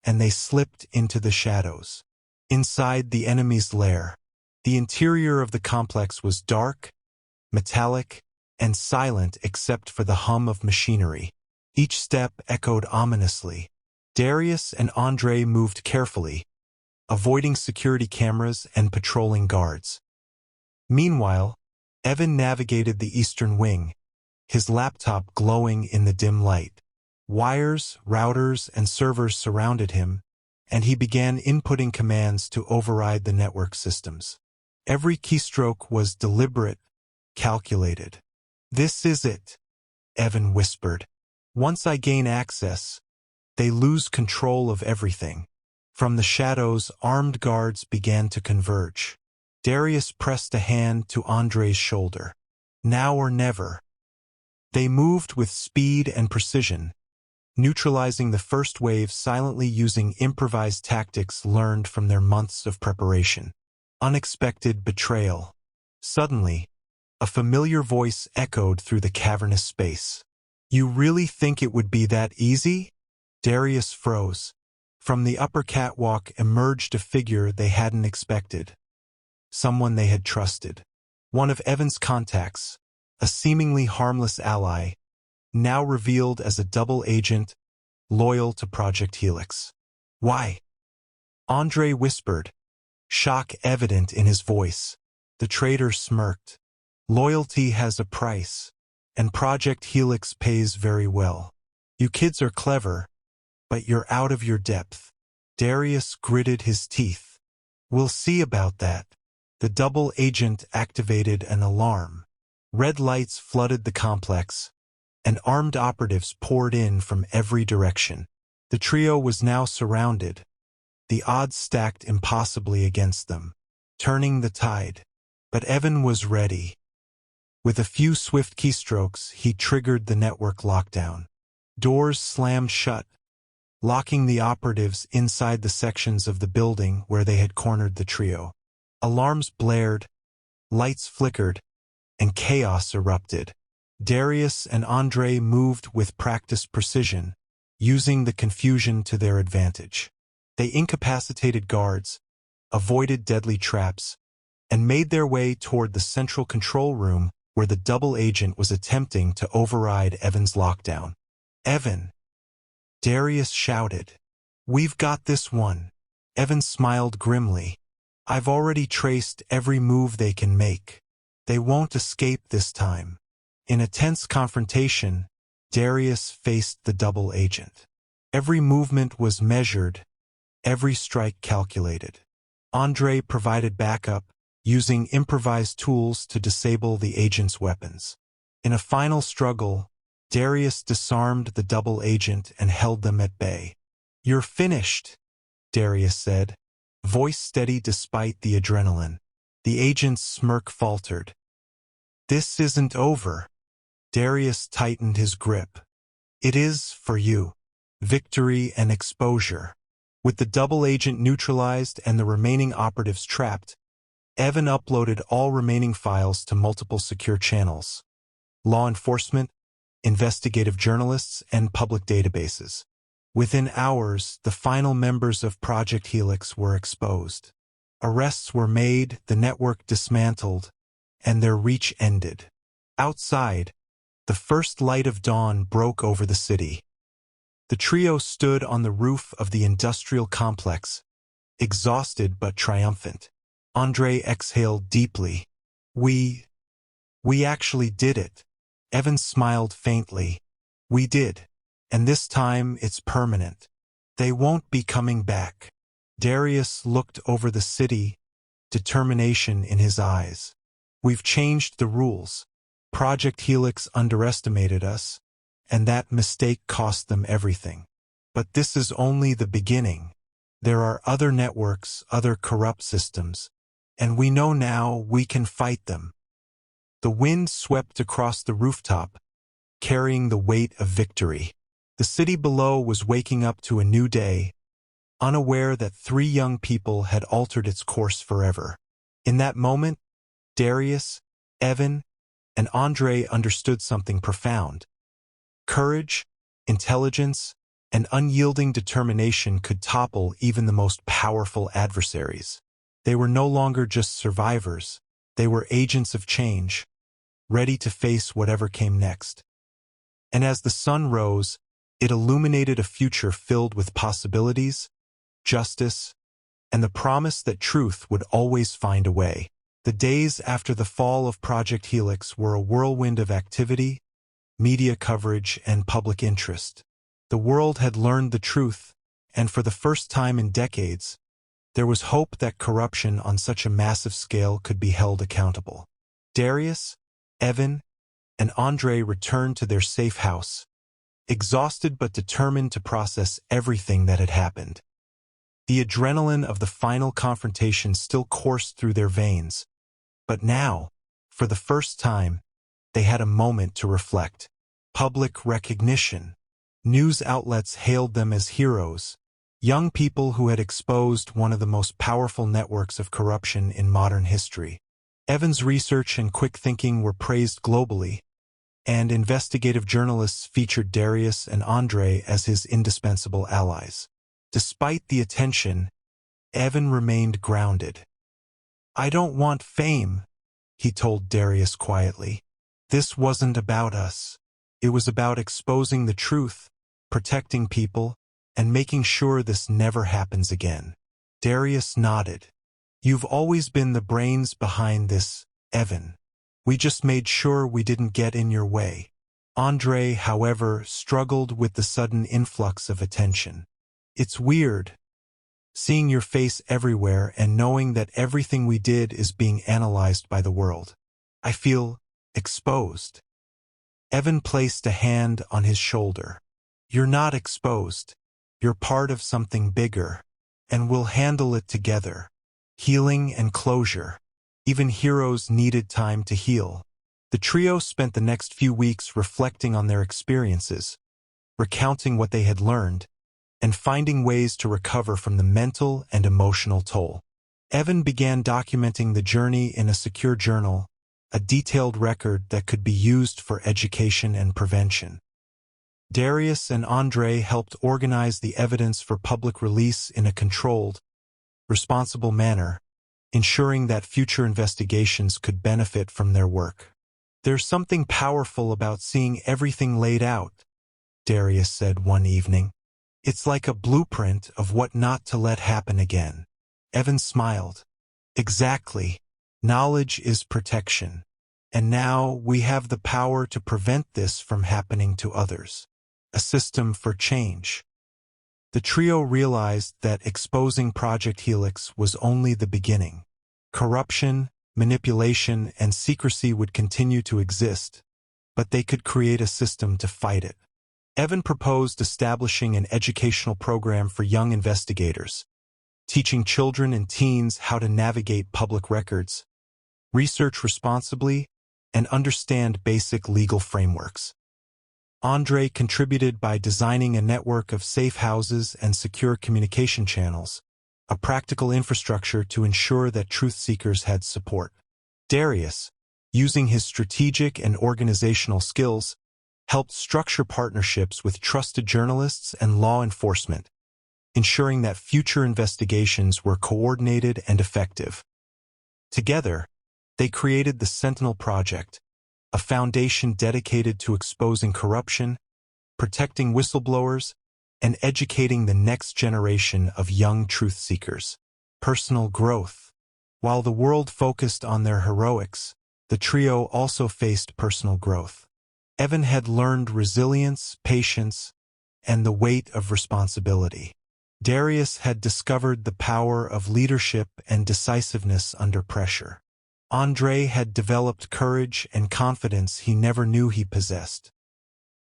and they slipped into the shadows. Inside the enemy's lair, the interior of the complex was dark, metallic, and silent except for the hum of machinery. Each step echoed ominously. Darius and Andre moved carefully, avoiding security cameras and patrolling guards. Meanwhile, Evan navigated the eastern wing, his laptop glowing in the dim light. Wires, routers, and servers surrounded him, and he began inputting commands to override the network systems. Every keystroke was deliberate, calculated. "This is it," Evan whispered. "Once I gain access, they lose control of everything." From the shadows, armed guards began to converge. Darius pressed a hand to Andre's shoulder. "Now or never." They moved with speed and precision, neutralizing the first wave silently using improvised tactics learned from their months of preparation. Unexpected betrayal. Suddenly, a familiar voice echoed through the cavernous space. "You really think it would be that easy?" Darius froze. From the upper catwalk emerged a figure they hadn't expected. Someone they had trusted. One of Evan's contacts, a seemingly harmless ally, now revealed as a double agent, loyal to Project Helix. "Why?" Andre whispered, shock evident in his voice. The traitor smirked. "Loyalty has a price, and Project Helix pays very well. You kids are clever, but you're out of your depth." Darius gritted his teeth. "We'll see about that." The double agent activated an alarm. Red lights flooded the complex, and armed operatives poured in from every direction. The trio was now surrounded, the odds stacked impossibly against them, turning the tide. But Evan was ready. With a few swift keystrokes, he triggered the network lockdown. Doors slammed shut, locking the operatives inside the sections of the building where they had cornered the trio. Alarms blared, lights flickered, and chaos erupted. Darius and Andre moved with practiced precision, using the confusion to their advantage. They incapacitated guards, avoided deadly traps, and made their way toward the central control room where the double agent was attempting to override Evan's lockdown. "Evan!" Darius shouted. "We've got this one." Evan smiled grimly. "I've already traced every move they can make. They won't escape this time." In a tense confrontation, Darius faced the double agent. Every movement was measured, every strike calculated. Andre provided backup, using improvised tools to disable the agent's weapons. In a final struggle, Darius disarmed the double agent and held them at bay. "You're finished," Darius said, voice steady despite the adrenaline. The agent's smirk faltered. "This isn't over." Darius tightened his grip. "It is for you. Victory and exposure." With the double agent neutralized and the remaining operatives trapped, Evan uploaded all remaining files to multiple secure channels: law enforcement, investigative journalists, and public databases. Within hours, the final members of Project Helix were exposed. Arrests were made, the network dismantled, and their reach ended. Outside, the first light of dawn broke over the city. The trio stood on the roof of the industrial complex, exhausted but triumphant. Andre exhaled deeply. We actually did it." Evan smiled faintly. "We did. And this time it's permanent. They won't be coming back." Darius looked over the city, determination in his eyes. "We've changed the rules. Project Helix underestimated us, and that mistake cost them everything. But this is only the beginning. There are other networks, other corrupt systems, and we know now we can fight them." The wind swept across the rooftop, carrying the weight of victory. The city below was waking up to a new day, unaware that 3 young people had altered its course forever. In that moment, Darius, Evan, and Andre understood something profound. Courage, intelligence, and unyielding determination could topple even the most powerful adversaries. They were no longer just survivors, they were agents of change, ready to face whatever came next. And as the sun rose, it illuminated a future filled with possibilities, justice, and the promise that truth would always find a way. The days after the fall of Project Helix were a whirlwind of activity, media coverage, and public interest. The world had learned the truth, and for the first time in decades, there was hope that corruption on such a massive scale could be held accountable. Darius, Evan, and Andre returned to their safe house, exhausted but determined to process everything that had happened. The adrenaline of the final confrontation still coursed through their veins, but now, for the first time, they had a moment to reflect. Public recognition. News outlets hailed them as heroes, young people who had exposed one of the most powerful networks of corruption in modern history. Evan's research and quick thinking were praised globally, and investigative journalists featured Darius and Andre as his indispensable allies. Despite the attention, Evan remained grounded. "I don't want fame," he told Darius quietly. "This wasn't about us. It was about exposing the truth, protecting people, and making sure this never happens again." Darius nodded. "You've always been the brains behind this, Evan. We just made sure we didn't get in your way." Andre, however, struggled with the sudden influx of attention. "It's weird, seeing your face everywhere and knowing that everything we did is being analyzed by the world. I feel exposed." Evan placed a hand on his shoulder. "You're not exposed. You're part of something bigger, and we'll handle it together. Healing and closure. Even heroes needed time to heal." The trio spent the next few weeks reflecting on their experiences, recounting what they had learned, and finding ways to recover from the mental and emotional toll. Evan began documenting the journey in a secure journal, a detailed record that could be used for education and prevention. Darius and Andre helped organize the evidence for public release in a controlled, responsible manner, ensuring that future investigations could benefit from their work. "There's something powerful about seeing everything laid out," Darius said one evening. "It's like a blueprint of what not to let happen again." Evan smiled. "Exactly. Knowledge is protection. And now we have the power to prevent this from happening to others. A system for change." The trio realized that exposing Project Helix was only the beginning. Corruption, manipulation, and secrecy would continue to exist, but they could create a system to fight it. Evan proposed establishing an educational program for young investigators, teaching children and teens how to navigate public records, research responsibly, and understand basic legal frameworks. Andre contributed by designing a network of safe houses and secure communication channels, a practical infrastructure to ensure that truth seekers had support. Darius, using his strategic and organizational skills, helped structure partnerships with trusted journalists and law enforcement, ensuring that future investigations were coordinated and effective. Together, they created the Sentinel Project, a foundation dedicated to exposing corruption, protecting whistleblowers, and educating the next generation of young truth seekers. Personal growth. While the world focused on their heroics, the trio also faced personal growth. Evan had learned resilience, patience, and the weight of responsibility. Darius had discovered the power of leadership and decisiveness under pressure. Andre had developed courage and confidence he never knew he possessed.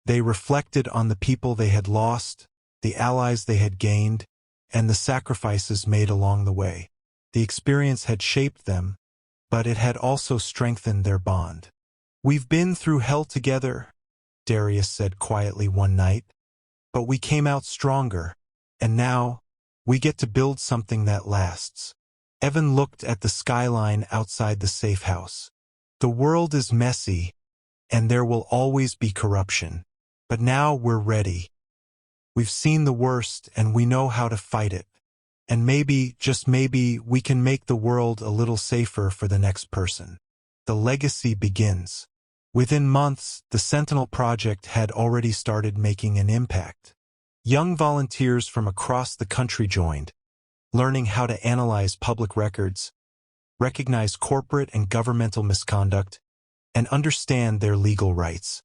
They reflected on the people they had lost, the allies they had gained, and the sacrifices made along the way. The experience had shaped them, but it had also strengthened their bond. "We've been through hell together," Darius said quietly one night, "but we came out stronger, and now we get to build something that lasts." Evan looked at the skyline outside the safe house. "The world is messy, and there will always be corruption. But now we're ready. We've seen the worst, and we know how to fight it. And maybe, just maybe, we can make the world a little safer for the next person." The legacy begins. Within months, the Sentinel Project had already started making an impact. Young volunteers from across the country joined, learning how to analyze public records, recognize corporate and governmental misconduct, and understand their legal rights.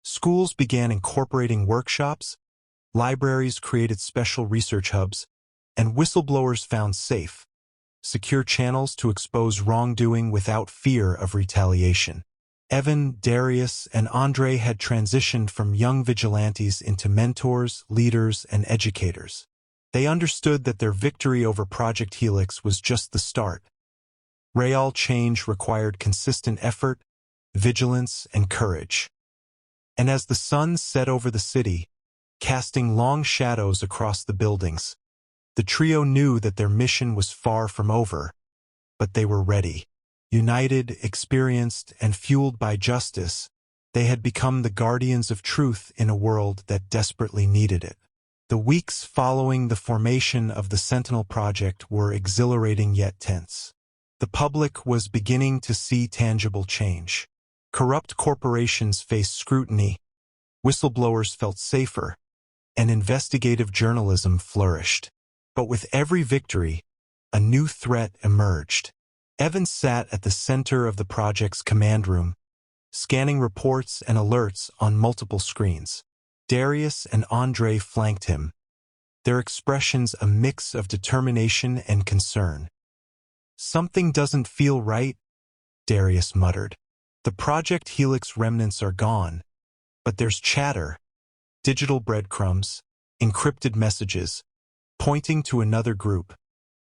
Schools began incorporating workshops, libraries created special research hubs, and whistleblowers found safe, secure channels to expose wrongdoing without fear of retaliation. Evan, Darius, and Andre had transitioned from young vigilantes into mentors, leaders, and educators. They understood that their victory over Project Helix was just the start. Real change required consistent effort, vigilance, and courage. And as the sun set over the city, casting long shadows across the buildings, the trio knew that their mission was far from over, but they were ready. United, experienced, and fueled by justice, they had become the guardians of truth in a world that desperately needed it. The weeks following the formation of the Sentinel Project were exhilarating yet tense. The public was beginning to see tangible change. Corrupt corporations faced scrutiny, whistleblowers felt safer, and investigative journalism flourished. But with every victory, a new threat emerged. Evan sat at the center of the project's command room, scanning reports and alerts on multiple screens. Darius and Andre flanked him, their expressions a mix of determination and concern. "Something doesn't feel right," Darius muttered. "The Project Helix remnants are gone, but there's chatter, digital breadcrumbs, encrypted messages, pointing to another group."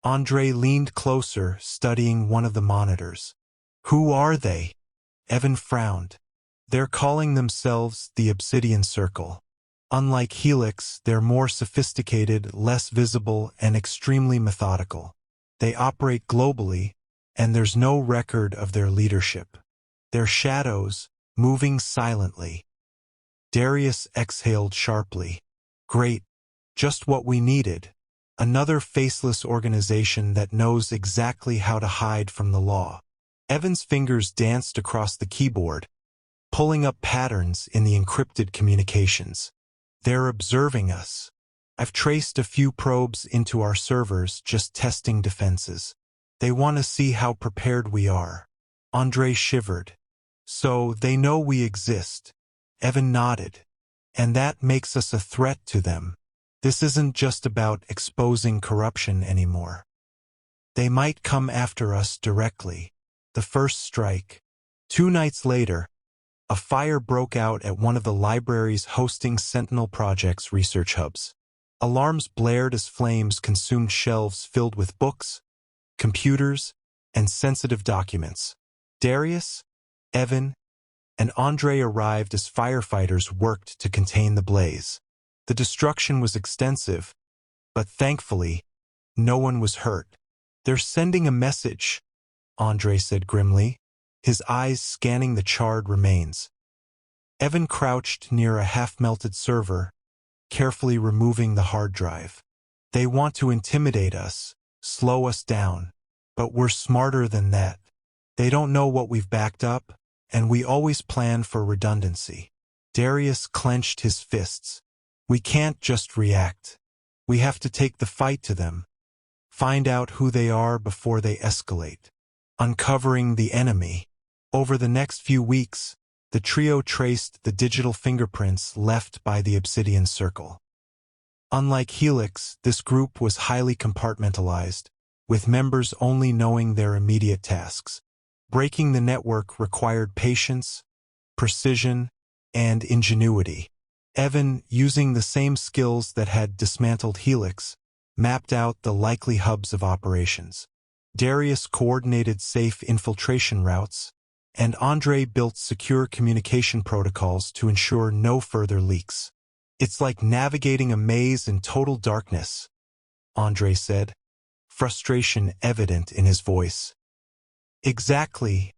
Andre leaned closer, studying one of the monitors. "Who are they?" Evan frowned. "They're calling themselves the Obsidian Circle. Unlike Helix, they're more sophisticated, less visible, and extremely methodical. They operate globally, and there's no record of their leadership. They're shadows, moving silently." Darius exhaled sharply. "Great, just what we needed." another faceless organization that knows exactly how to hide from the law. Evan's fingers danced across the keyboard, pulling up patterns in the encrypted communications. They're observing us. I've traced a few probes into our servers, just testing defenses. They want to see how prepared we are. Andre shivered. So they know we exist. Evan nodded. And that makes us a threat to them. This isn't just about exposing corruption anymore. They might come after us directly. The first strike. 2 nights later, a fire broke out at one of the libraries hosting Sentinel Project's research hubs. Alarms blared as flames consumed shelves filled with books, computers, and sensitive documents. Darius, Evan, and Andre arrived as firefighters worked to contain the blaze. The destruction was extensive, but thankfully, no one was hurt. They're sending a message, Andre said grimly, his eyes scanning the charred remains. Evan crouched near a half-melted server, carefully removing the hard drive. They want to intimidate us, slow us down, but we're smarter than that. They don't know what we've backed up, and we always plan for redundancy. Darius clenched his fists. We can't just react. We have to take the fight to them. Find out who they are before they escalate. Uncovering the enemy. Over the next few weeks, the trio traced the digital fingerprints left by the Obsidian Circle. Unlike Helix, this group was highly compartmentalized, with members only knowing their immediate tasks. Breaking the network required patience, precision, and ingenuity. Evan, using the same skills that had dismantled Helix, mapped out the likely hubs of operations. Darius coordinated safe infiltration routes, and Andre built secure communication protocols to ensure no further leaks. It's like navigating a maze in total darkness, Andre said, frustration evident in his voice. Exactly,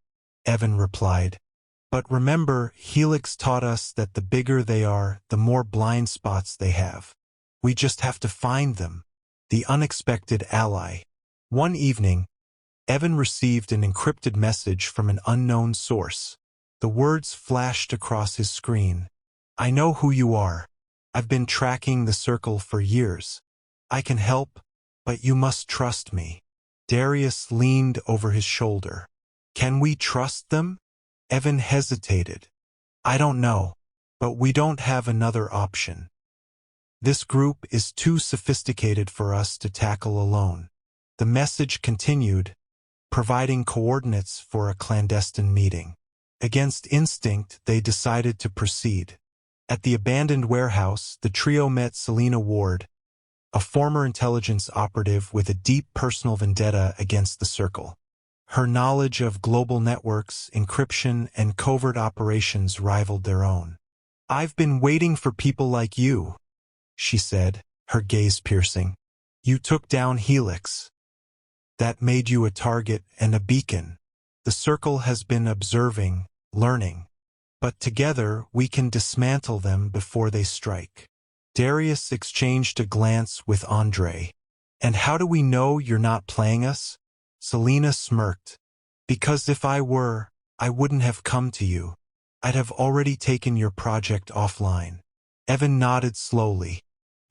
Evan replied. But remember, Helix taught us that the bigger they are, the more blind spots they have. We just have to find them. The unexpected ally. One evening, Evan received an encrypted message from an unknown source. The words flashed across his screen. I know who you are. I've been tracking the circle for years. I can help, but you must trust me. Darius leaned over his shoulder. Can we trust them? Evan hesitated. I don't know, but we don't have another option. This group is too sophisticated for us to tackle alone. The message continued, providing coordinates for a clandestine meeting. Against instinct, they decided to proceed. At the abandoned warehouse, the trio met Selena Ward, a former intelligence operative with a deep personal vendetta against the Circle. Her knowledge of global networks, encryption, and covert operations rivaled their own. I've been waiting for people like you, she said, her gaze piercing. You took down Helix. That made you a target and a beacon. The Circle has been observing, learning. But together we can dismantle them before they strike. Darius exchanged a glance with Andre. And how do we know you're not playing us? Selena smirked. Because if I were, I wouldn't have come to you. I'd have already taken your project offline. Evan nodded slowly.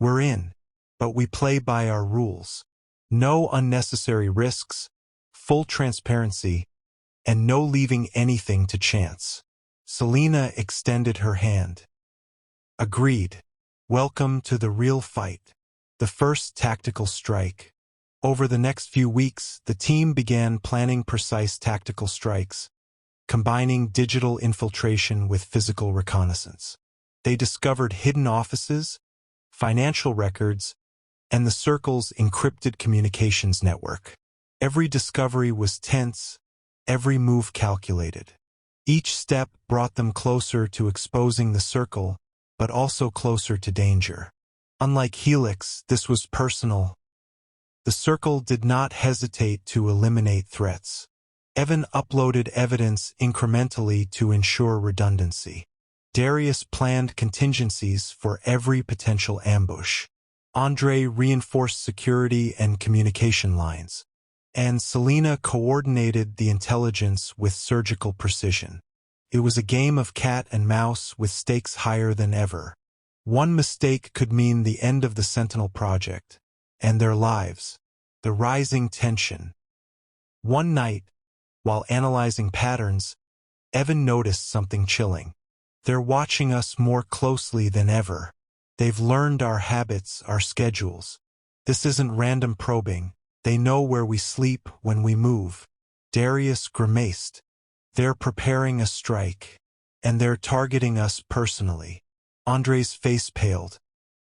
We're in, but we play by our rules. No unnecessary risks, full transparency, and no leaving anything to chance. Selena extended her hand. Agreed. Welcome to the real fight. The first tactical strike. Over the next few weeks, the team began planning precise tactical strikes, combining digital infiltration with physical reconnaissance. They discovered hidden offices, financial records, and the Circle's encrypted communications network. Every discovery was tense, every move calculated. Each step brought them closer to exposing the Circle, but also closer to danger. Unlike Helix, this was personal. The Circle did not hesitate to eliminate threats. Evan uploaded evidence incrementally to ensure redundancy. Darius planned contingencies for every potential ambush. Andre reinforced security and communication lines, and Selena coordinated the intelligence with surgical precision. It was a game of cat and mouse with stakes higher than ever. One mistake could mean the end of the Sentinel project, and their lives. The rising tension. One night, while analyzing patterns, Evan noticed something chilling. They're watching us more closely than ever. They've learned our habits, our schedules. This isn't random probing. They know where we sleep, when we move. Darius grimaced. They're preparing a strike, and they're targeting us personally. Andre's face paled.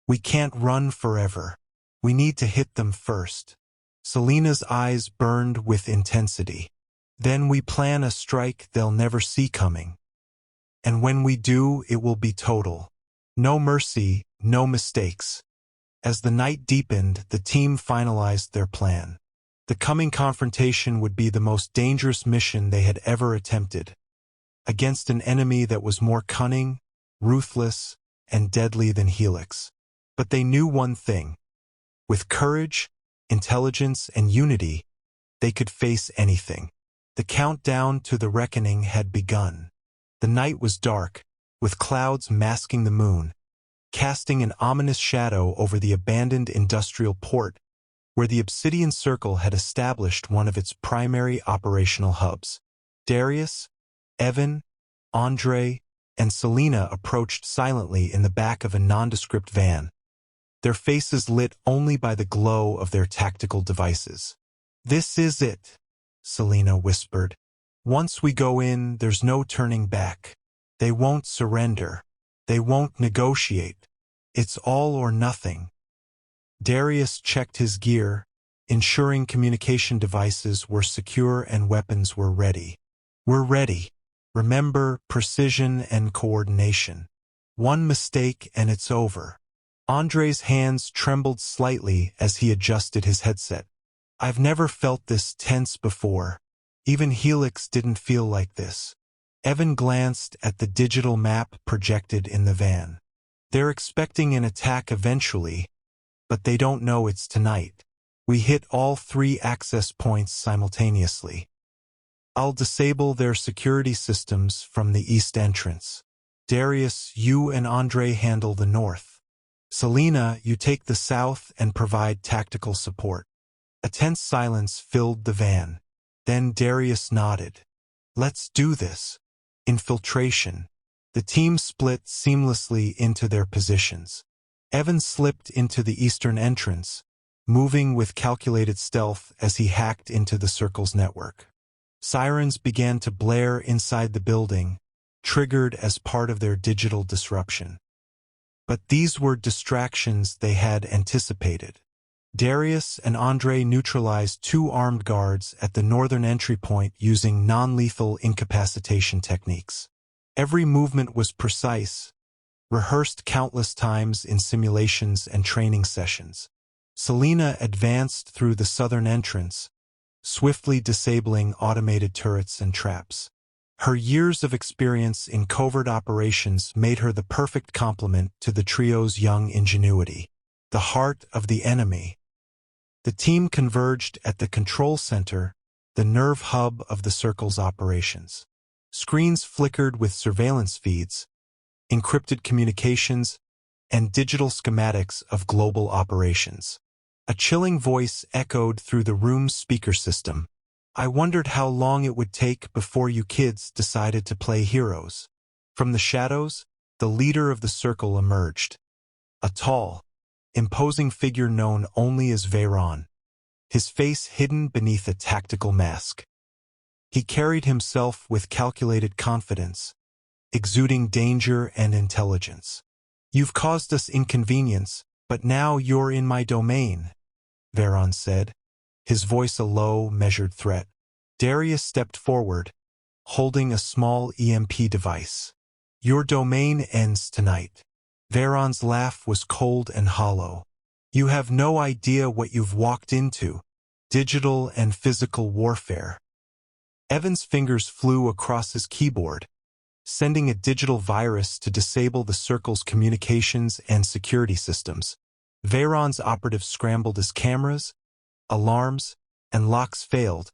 We can't run forever. We need to hit them first. Selena's eyes burned with intensity. Then we plan a strike they'll never see coming. And when we do, it will be total. No mercy, no mistakes. As the night deepened, the team finalized their plan. The coming confrontation would be the most dangerous mission they had ever attempted, against an enemy that was more cunning, ruthless, and deadly than Helix. But they knew one thing. With courage, intelligence, and unity, they could face anything. The countdown to the reckoning had begun. The night was dark, with clouds masking the moon, casting an ominous shadow over the abandoned industrial port where the Obsidian Circle had established one of its primary operational hubs. Darius, Evan, Andre, and Selena approached silently in the back of a nondescript van, their faces lit only by the glow of their tactical devices. "This is it," Selena whispered. "Once we go in, there's no turning back. They won't surrender. They won't negotiate. It's all or nothing." Darius checked his gear, ensuring communication devices were secure and weapons were ready. "We're ready. Remember, precision and coordination. One mistake and it's over." Andre's hands trembled slightly as he adjusted his headset. "I've never felt this tense before. Even Helix didn't feel like this." Evan glanced at the digital map projected in the van. "They're expecting an attack eventually, but they don't know it's tonight. We hit all 3 access points simultaneously. I'll disable their security systems from the east entrance. Darius, you and Andre handle the north. Selena, you take the south and provide tactical support." A tense silence filled the van. Then Darius nodded. "Let's do this." Infiltration. The team split seamlessly into their positions. Evan slipped into the eastern entrance, moving with calculated stealth as he hacked into the Circle's network. Sirens began to blare inside the building, triggered as part of their digital disruption. But these were distractions they had anticipated. Darius and Andre neutralized 2 armed guards at the northern entry point using non-lethal incapacitation techniques. Every movement was precise, rehearsed countless times in simulations and training sessions. Selena advanced through the southern entrance, swiftly disabling automated turrets and traps. Her years of experience in covert operations made her the perfect complement to the trio's young ingenuity. The heart of the enemy. The team converged at the control center, the nerve hub of the Circle's operations. Screens flickered with surveillance feeds, encrypted communications, and digital schematics of global operations. A chilling voice echoed through the room's speaker system. "I wondered how long it would take before you kids decided to play heroes." From the shadows, the leader of the Circle emerged. A tall, imposing figure known only as Veyron, his face hidden beneath a tactical mask. He carried himself with calculated confidence, exuding danger and intelligence. "You've caused us inconvenience, but now you're in my domain," Veyron said, his voice a low, measured threat. Darius stepped forward, holding a small EMP device. "Your domain ends tonight." Veyron's laugh was cold and hollow. "You have no idea what you've walked into. Digital and physical warfare." Evan's fingers flew across his keyboard, sending a digital virus to disable the Circle's communications and security systems. Veyron's operatives scrambled as cameras, alarms, and locks failed,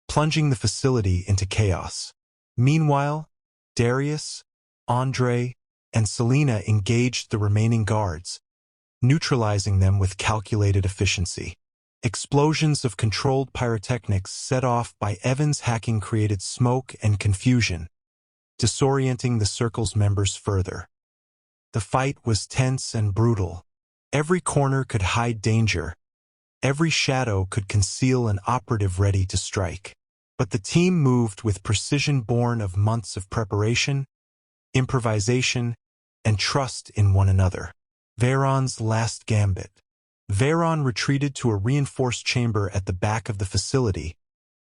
plunging the facility into chaos. Meanwhile, Darius, Andre, and Selena engaged the remaining guards, neutralizing them with calculated efficiency. Explosions of controlled pyrotechnics set off by Evan's hacking created smoke and confusion, disorienting the Circle's members further. The fight was tense and brutal. Every corner could hide danger. Every shadow could conceal an operative ready to strike. But the team moved with precision born of months of preparation, improvisation, and trust in one another. Veyron's last gambit. Veyron retreated to a reinforced chamber at the back of the facility,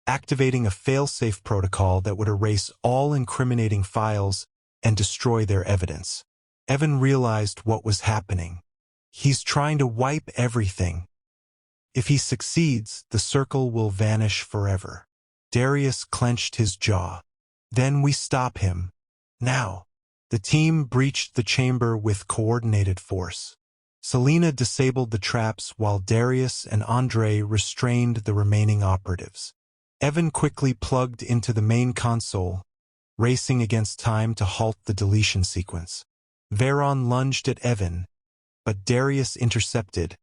activating a fail-safe protocol that would erase all incriminating files and destroy their evidence. Evan realized what was happening. He's trying to wipe everything. If he succeeds, the Circle will vanish forever. Darius clenched his jaw. Then we stop him. Now. The team breached the chamber with coordinated force. Selena disabled the traps while Darius and Andre restrained the remaining operatives. Evan quickly plugged into the main console, racing against time to halt the deletion sequence. Veyron lunged at Evan, but Darius intercepted,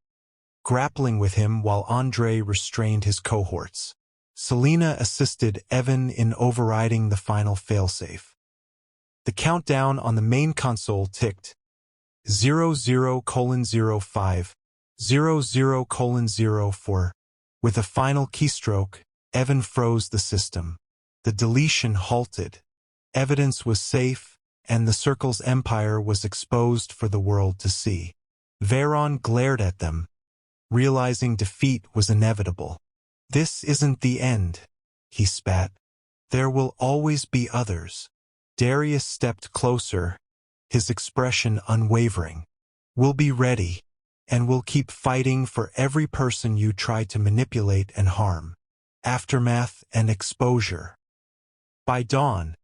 grappling with him while Andre restrained his cohorts. Selena assisted Evan in overriding the final failsafe. The countdown on the main console ticked 00:05, 00:04. With a final keystroke, Evan froze the system. The deletion halted. Evidence was safe, and the Circle's empire was exposed for the world to see. Veyron glared at them, realizing defeat was inevitable. "This isn't the end," he spat. "There will always be others." Darius stepped closer, his expression unwavering. "We'll be ready, and we'll keep fighting for every person you try to manipulate and harm." Aftermath and exposure. By dawn,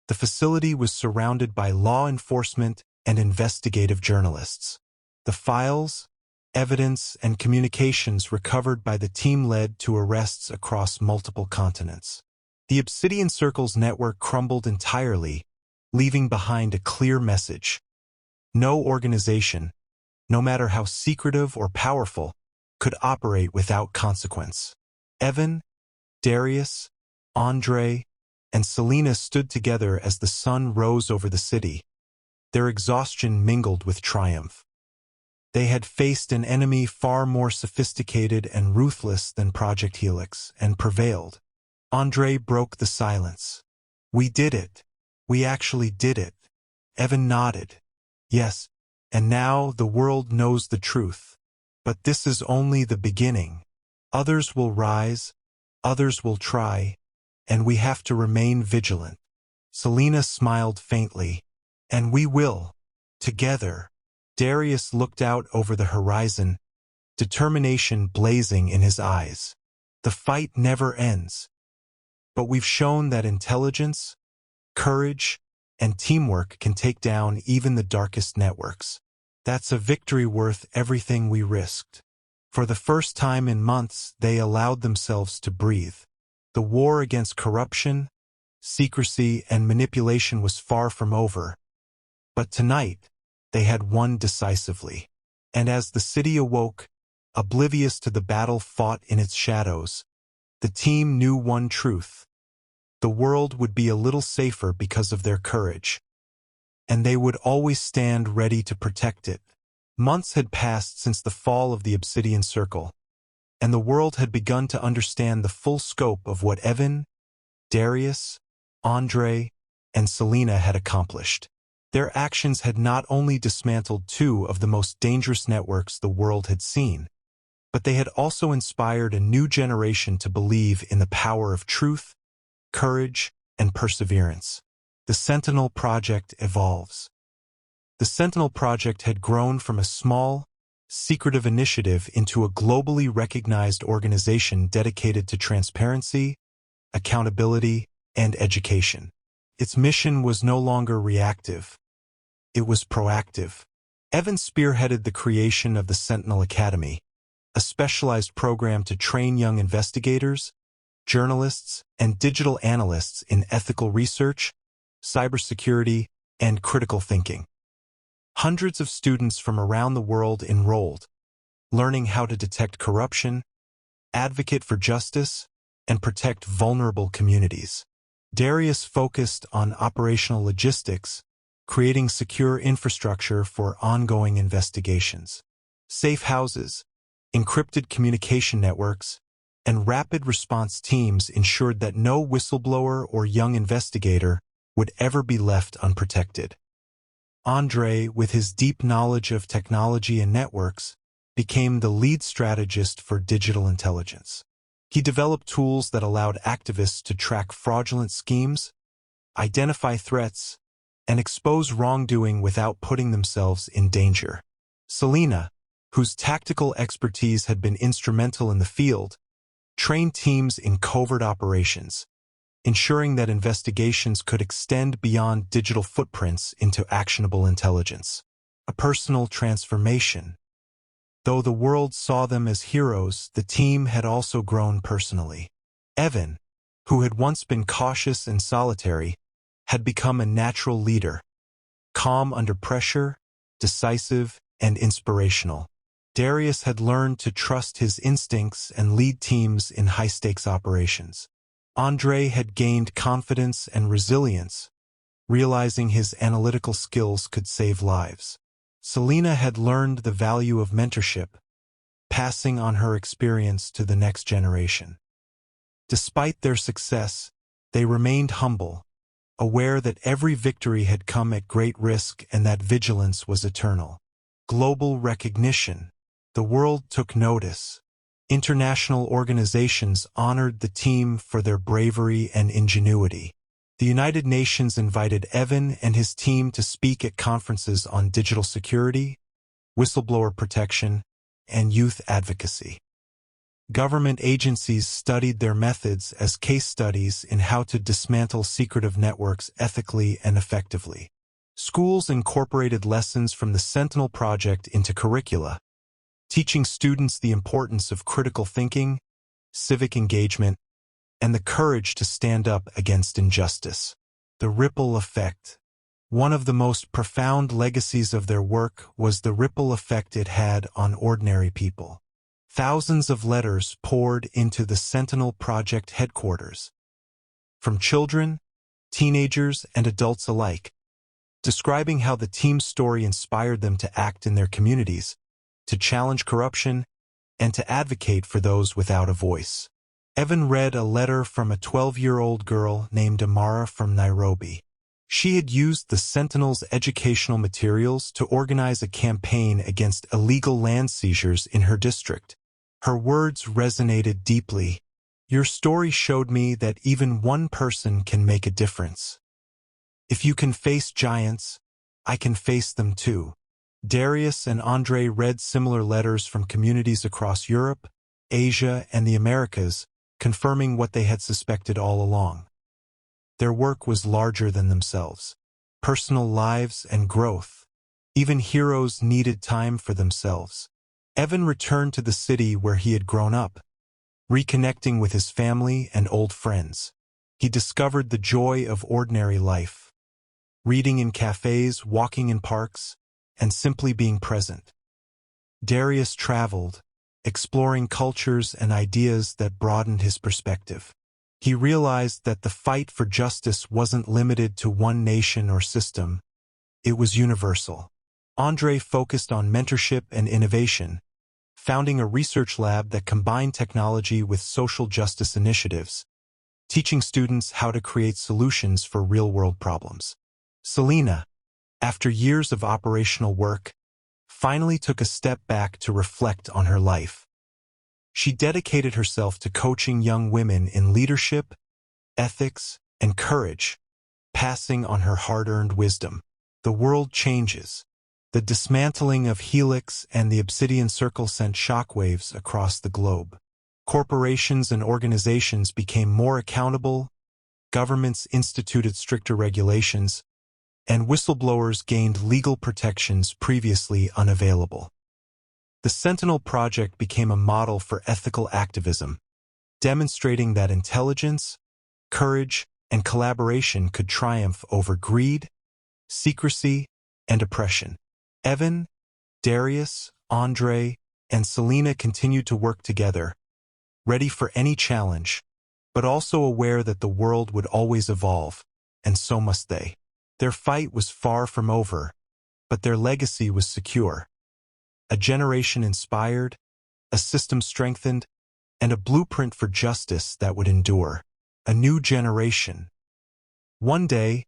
the facility was surrounded by law enforcement and investigative journalists. The files, evidence, and communications recovered by the team led to arrests across multiple continents. The Obsidian Circle's network crumbled entirely, leaving behind a clear message. No organization, no matter how secretive or powerful, could operate without consequence. Evan, Darius, Andre, and Selena stood together as the sun rose over the city, their exhaustion mingled with triumph. They had faced an enemy far more sophisticated and ruthless than Project Helix, and prevailed. Andre broke the silence. "We did it. We actually did it." Evan nodded. "Yes, and now the world knows the truth. But this is only the beginning. Others will rise, others will try, and we have to remain vigilant." Selena smiled faintly. "And we will. Together." Darius looked out over the horizon, determination blazing in his eyes. "The fight never ends. But we've shown that intelligence, courage, and teamwork can take down even the darkest networks. That's a victory worth everything we risked." For the first time in months, they allowed themselves to breathe. The war against corruption, secrecy, and manipulation was far from over. But tonight, they had won decisively. And as the city awoke, oblivious to the battle fought in its shadows, the team knew one truth. The world would be a little safer because of their courage. And they would always stand ready to protect it. Months had passed since the fall of the Obsidian Circle, and the world had begun to understand the full scope of what Evan, Darius, Andre, and Selena had accomplished. Their actions had not only dismantled two of the most dangerous networks the world had seen, but they had also inspired a new generation to believe in the power of truth, courage, and perseverance. The Sentinel Project evolves. The Sentinel Project had grown from a small, secretive initiative into a globally recognized organization dedicated to transparency, accountability, and education. Its mission was no longer reactive. It was proactive. Evan spearheaded the creation of the Sentinel Academy, a specialized program to train young investigators, journalists, and digital analysts in ethical research, cybersecurity, and critical thinking. Hundreds of students from around the world enrolled, learning how to detect corruption, advocate for justice, and protect vulnerable communities. Darius focused on operational logistics, creating secure infrastructure for ongoing investigations. Safe houses, encrypted communication networks, and rapid response teams ensured that no whistleblower or young investigator would ever be left unprotected. Andre, with his deep knowledge of technology and networks, became the lead strategist for digital intelligence. He developed tools that allowed activists to track fraudulent schemes, identify threats, and expose wrongdoing without putting themselves in danger. Selena, whose tactical expertise had been instrumental in the field, trained teams in covert operations, ensuring that investigations could extend beyond digital footprints into actionable intelligence. A personal transformation. Though the world saw them as heroes, the team had also grown personally. Evan, who had once been cautious and solitary, had become a natural leader, calm under pressure, decisive, and inspirational. Darius had learned to trust his instincts and lead teams in high-stakes operations. Andre had gained confidence and resilience, realizing his analytical skills could save lives. Selena had learned the value of mentorship, passing on her experience to the next generation. Despite their success, they remained humble, aware that every victory had come at great risk and that vigilance was eternal. Global recognition. The world took notice. International organizations honored the team for their bravery and ingenuity. The United Nations invited Evan and his team to speak at conferences on digital security, whistleblower protection, and youth advocacy. Government agencies studied their methods as case studies in how to dismantle secretive networks ethically and effectively. Schools incorporated lessons from the Sentinel Project into curricula, teaching students the importance of critical thinking, civic engagement, and the courage to stand up against injustice. The ripple effect. One of the most profound legacies of their work was the ripple effect it had on ordinary people. Thousands of letters poured into the Sentinel Project headquarters, from children, teenagers, and adults alike, describing how the team's story inspired them to act in their communities, to challenge corruption, and to advocate for those without a voice. Evan read a letter from a 12-year-old girl named Amara from Nairobi. She had used the Sentinel's educational materials to organize a campaign against illegal land seizures in her district. Her words resonated deeply. "Your story showed me that even one person can make a difference. If you can face giants, I can face them too." Darius and Andre read similar letters from communities across Europe, Asia, and the Americas, confirming what they had suspected all along. Their work was larger than themselves. Personal lives and growth. Even heroes needed time for themselves. Evan returned to the city where he had grown up, reconnecting with his family and old friends. He discovered the joy of ordinary life, reading in cafes, walking in parks, and simply being present. Darius traveled, exploring cultures and ideas that broadened his perspective. He realized that the fight for justice wasn't limited to one nation or system. It was universal. Andre focused on mentorship and innovation, founding a research lab that combined technology with social justice initiatives, teaching students how to create solutions for real-world problems. Selena, after years of operational work, finally took a step back to reflect on her life. She dedicated herself to coaching young women in leadership, ethics, and courage, passing on her hard-earned wisdom. The world changes. The dismantling of Helix and the Obsidian Circle sent shockwaves across the globe. Corporations and organizations became more accountable, governments instituted stricter regulations, and whistleblowers gained legal protections previously unavailable. The Sentinel Project became a model for ethical activism, demonstrating that intelligence, courage, and collaboration could triumph over greed, secrecy, and oppression. Evan, Darius, Andre, and Selena continued to work together, ready for any challenge, but also aware that the world would always evolve, and so must they. Their fight was far from over, but their legacy was secure. A generation inspired, a system strengthened, and a blueprint for justice that would endure. A new generation. One day,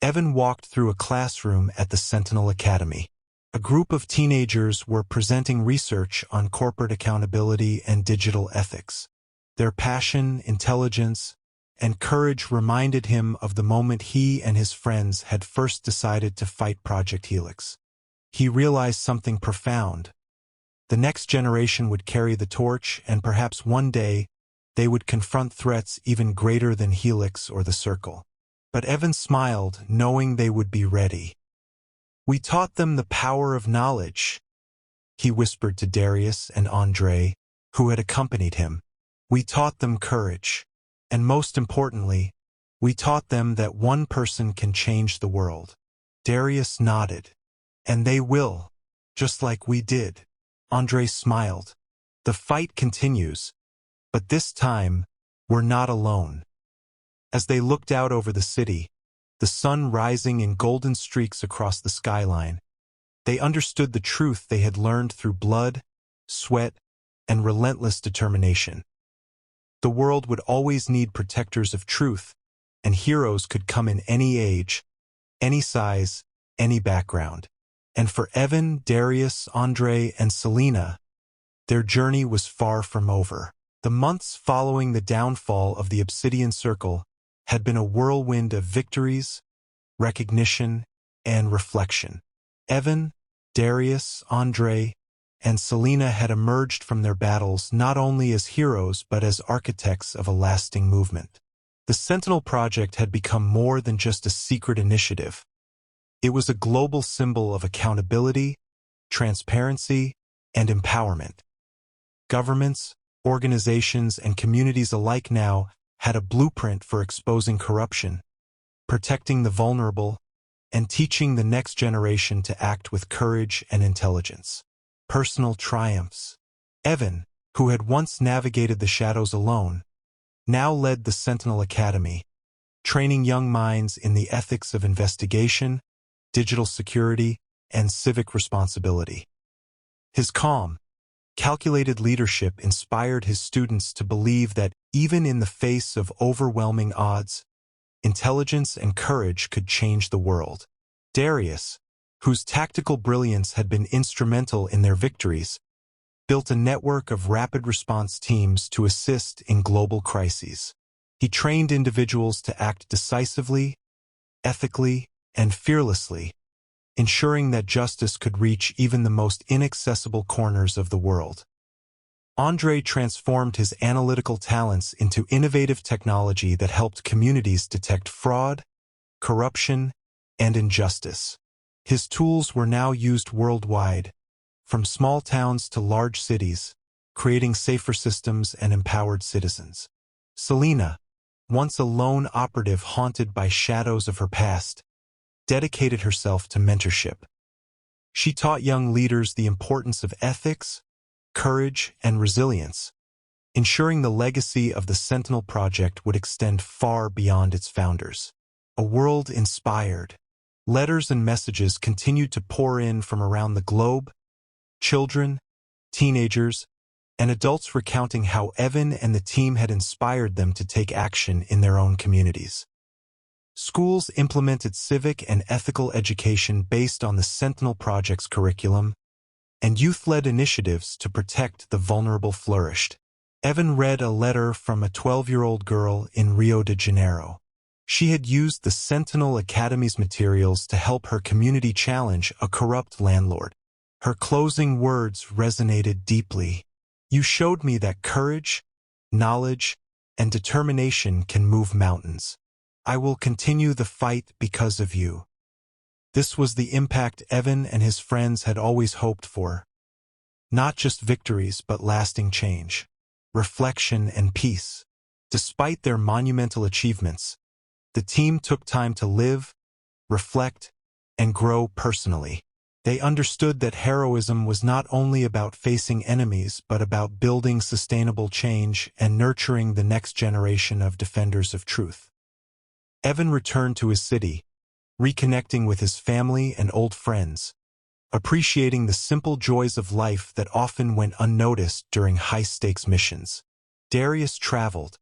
Evan walked through a classroom at the Sentinel Academy. A group of teenagers were presenting research on corporate accountability and digital ethics. Their passion, intelligence, and courage reminded him of the moment he and his friends had first decided to fight Project Helix. He realized something profound. The next generation would carry the torch, and perhaps one day they would confront threats even greater than Helix or the Circle. But Evan smiled, knowing they would be ready. "We taught them the power of knowledge," he whispered to Darius and Andre, who had accompanied him. "We taught them courage. And most importantly, we taught them that one person can change the world." Darius nodded. "And they will, just like we did." Andre smiled. "The fight continues, but this time, we're not alone." As they looked out over the city, the sun rising in golden streaks across the skyline, they understood the truth they had learned through blood, sweat, and relentless determination. The world would always need protectors of truth, and heroes could come in any age, any size, any background. And for Evan, Darius, Andre, and Selena, their journey was far from over. The months following the downfall of the Obsidian Circle had been a whirlwind of victories, recognition, and reflection. Evan, Darius, Andre, and Selena had emerged from their battles not only as heroes but as architects of a lasting movement. The Sentinel Project had become more than just a secret initiative. It was a global symbol of accountability, transparency, and empowerment. Governments, organizations, and communities alike now had a blueprint for exposing corruption, protecting the vulnerable, and teaching the next generation to act with courage and intelligence. Personal triumphs. Evan, who had once navigated the shadows alone, now led the Sentinel Academy, training young minds in the ethics of investigation, digital security, and civic responsibility. His calm, calculated leadership inspired his students to believe that even in the face of overwhelming odds, intelligence and courage could change the world. Darius, whose tactical brilliance had been instrumental in their victories, built a network of rapid response teams to assist in global crises. He trained individuals to act decisively, ethically, and fearlessly, ensuring that justice could reach even the most inaccessible corners of the world. Andre transformed his analytical talents into innovative technology that helped communities detect fraud, corruption, and injustice. His tools were now used worldwide, from small towns to large cities, creating safer systems and empowered citizens. Selena, once a lone operative haunted by shadows of her past, dedicated herself to mentorship. She taught young leaders the importance of ethics, courage, and resilience, ensuring the legacy of the Sentinel Project would extend far beyond its founders. A world inspired. Letters and messages continued to pour in from around the globe, children, teenagers, and adults recounting how Evan and the team had inspired them to take action in their own communities. Schools implemented civic and ethical education based on the Sentinel Project's curriculum, and youth-led initiatives to protect the vulnerable flourished. Evan read a letter from a 12-year-old girl in Rio de Janeiro. She had used the Sentinel Academy's materials to help her community challenge a corrupt landlord. Her closing words resonated deeply. "You showed me that courage, knowledge, and determination can move mountains. I will continue the fight because of you." This was the impact Evan and his friends had always hoped for. Not just victories, but lasting change, reflection, and peace. Despite their monumental achievements, the team took time to live, reflect, and grow personally. They understood that heroism was not only about facing enemies, but about building sustainable change and nurturing the next generation of defenders of truth. Evan returned to his city, reconnecting with his family and old friends, appreciating the simple joys of life that often went unnoticed during high-stakes missions. Darius traveled,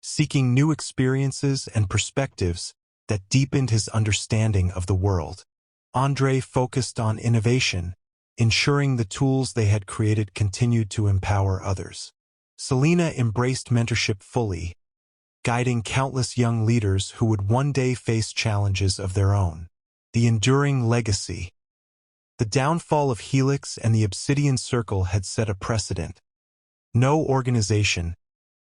seeking new experiences and perspectives that deepened his understanding of the world. Andre focused on innovation, ensuring the tools they had created continued to empower others. Selena embraced mentorship fully, guiding countless young leaders who would one day face challenges of their own. The enduring legacy. The downfall of Helix and the Obsidian Circle had set a precedent. No organization,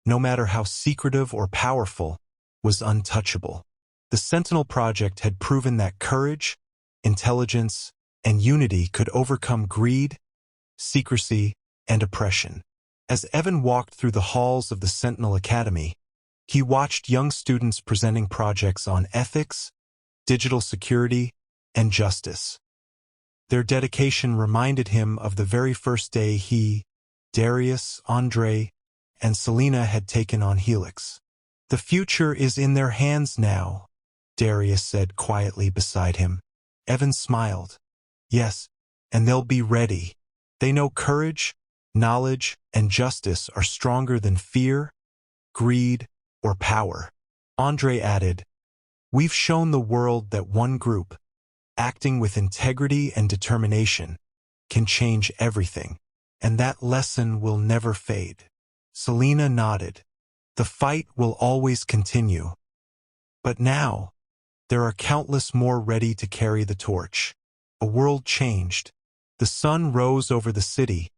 no matter how secretive or powerful, was untouchable. The Sentinel Project had proven that courage, intelligence, and unity could overcome greed, secrecy, and oppression. As Evan walked through the halls of the Sentinel Academy, he watched young students presenting projects on ethics, digital security, and justice. Their dedication reminded him of the very first day he, Darius, Andre, and Selena had taken on Helix. "The future is in their hands now," Darius said quietly beside him. Evan smiled. "Yes, and they'll be ready. They know courage, knowledge, and justice are stronger than fear, greed, or power." Andre added, "We've shown the world that one group, acting with integrity and determination, can change everything, and that lesson will never fade." Selena nodded. "The fight will always continue. But now, there are countless more ready to carry the torch." A world changed. The sun rose over the city,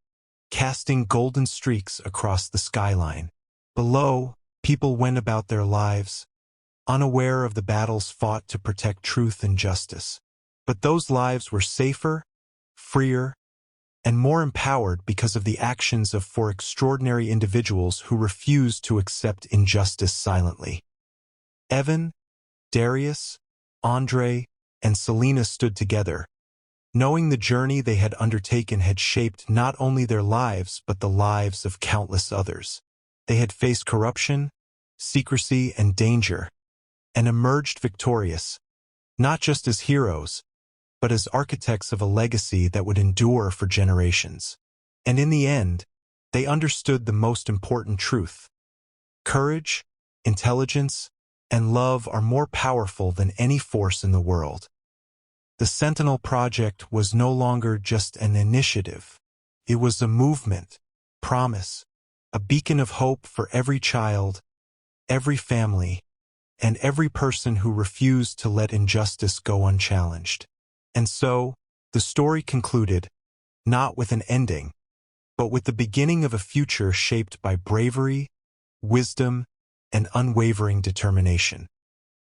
casting golden streaks across the skyline. Below, people went about their lives, unaware of the battles fought to protect truth and justice. But those lives were safer, freer, and more empowered because of the actions of four extraordinary individuals who refused to accept injustice silently. Evan, Darius, Andre, and Selena stood together, knowing the journey they had undertaken had shaped not only their lives but the lives of countless others. They had faced corruption, secrecy, and danger, and emerged victorious, not just as heroes, but as architects of a legacy that would endure for generations. And in the end, they understood the most important truth. Courage, intelligence, and love are more powerful than any force in the world. The Sentinel Project was no longer just an initiative. It was a movement, promise, a beacon of hope for every child, every family, and every person who refused to let injustice go unchallenged. And so, the story concluded, not with an ending, but with the beginning of a future shaped by bravery, wisdom, and unwavering determination.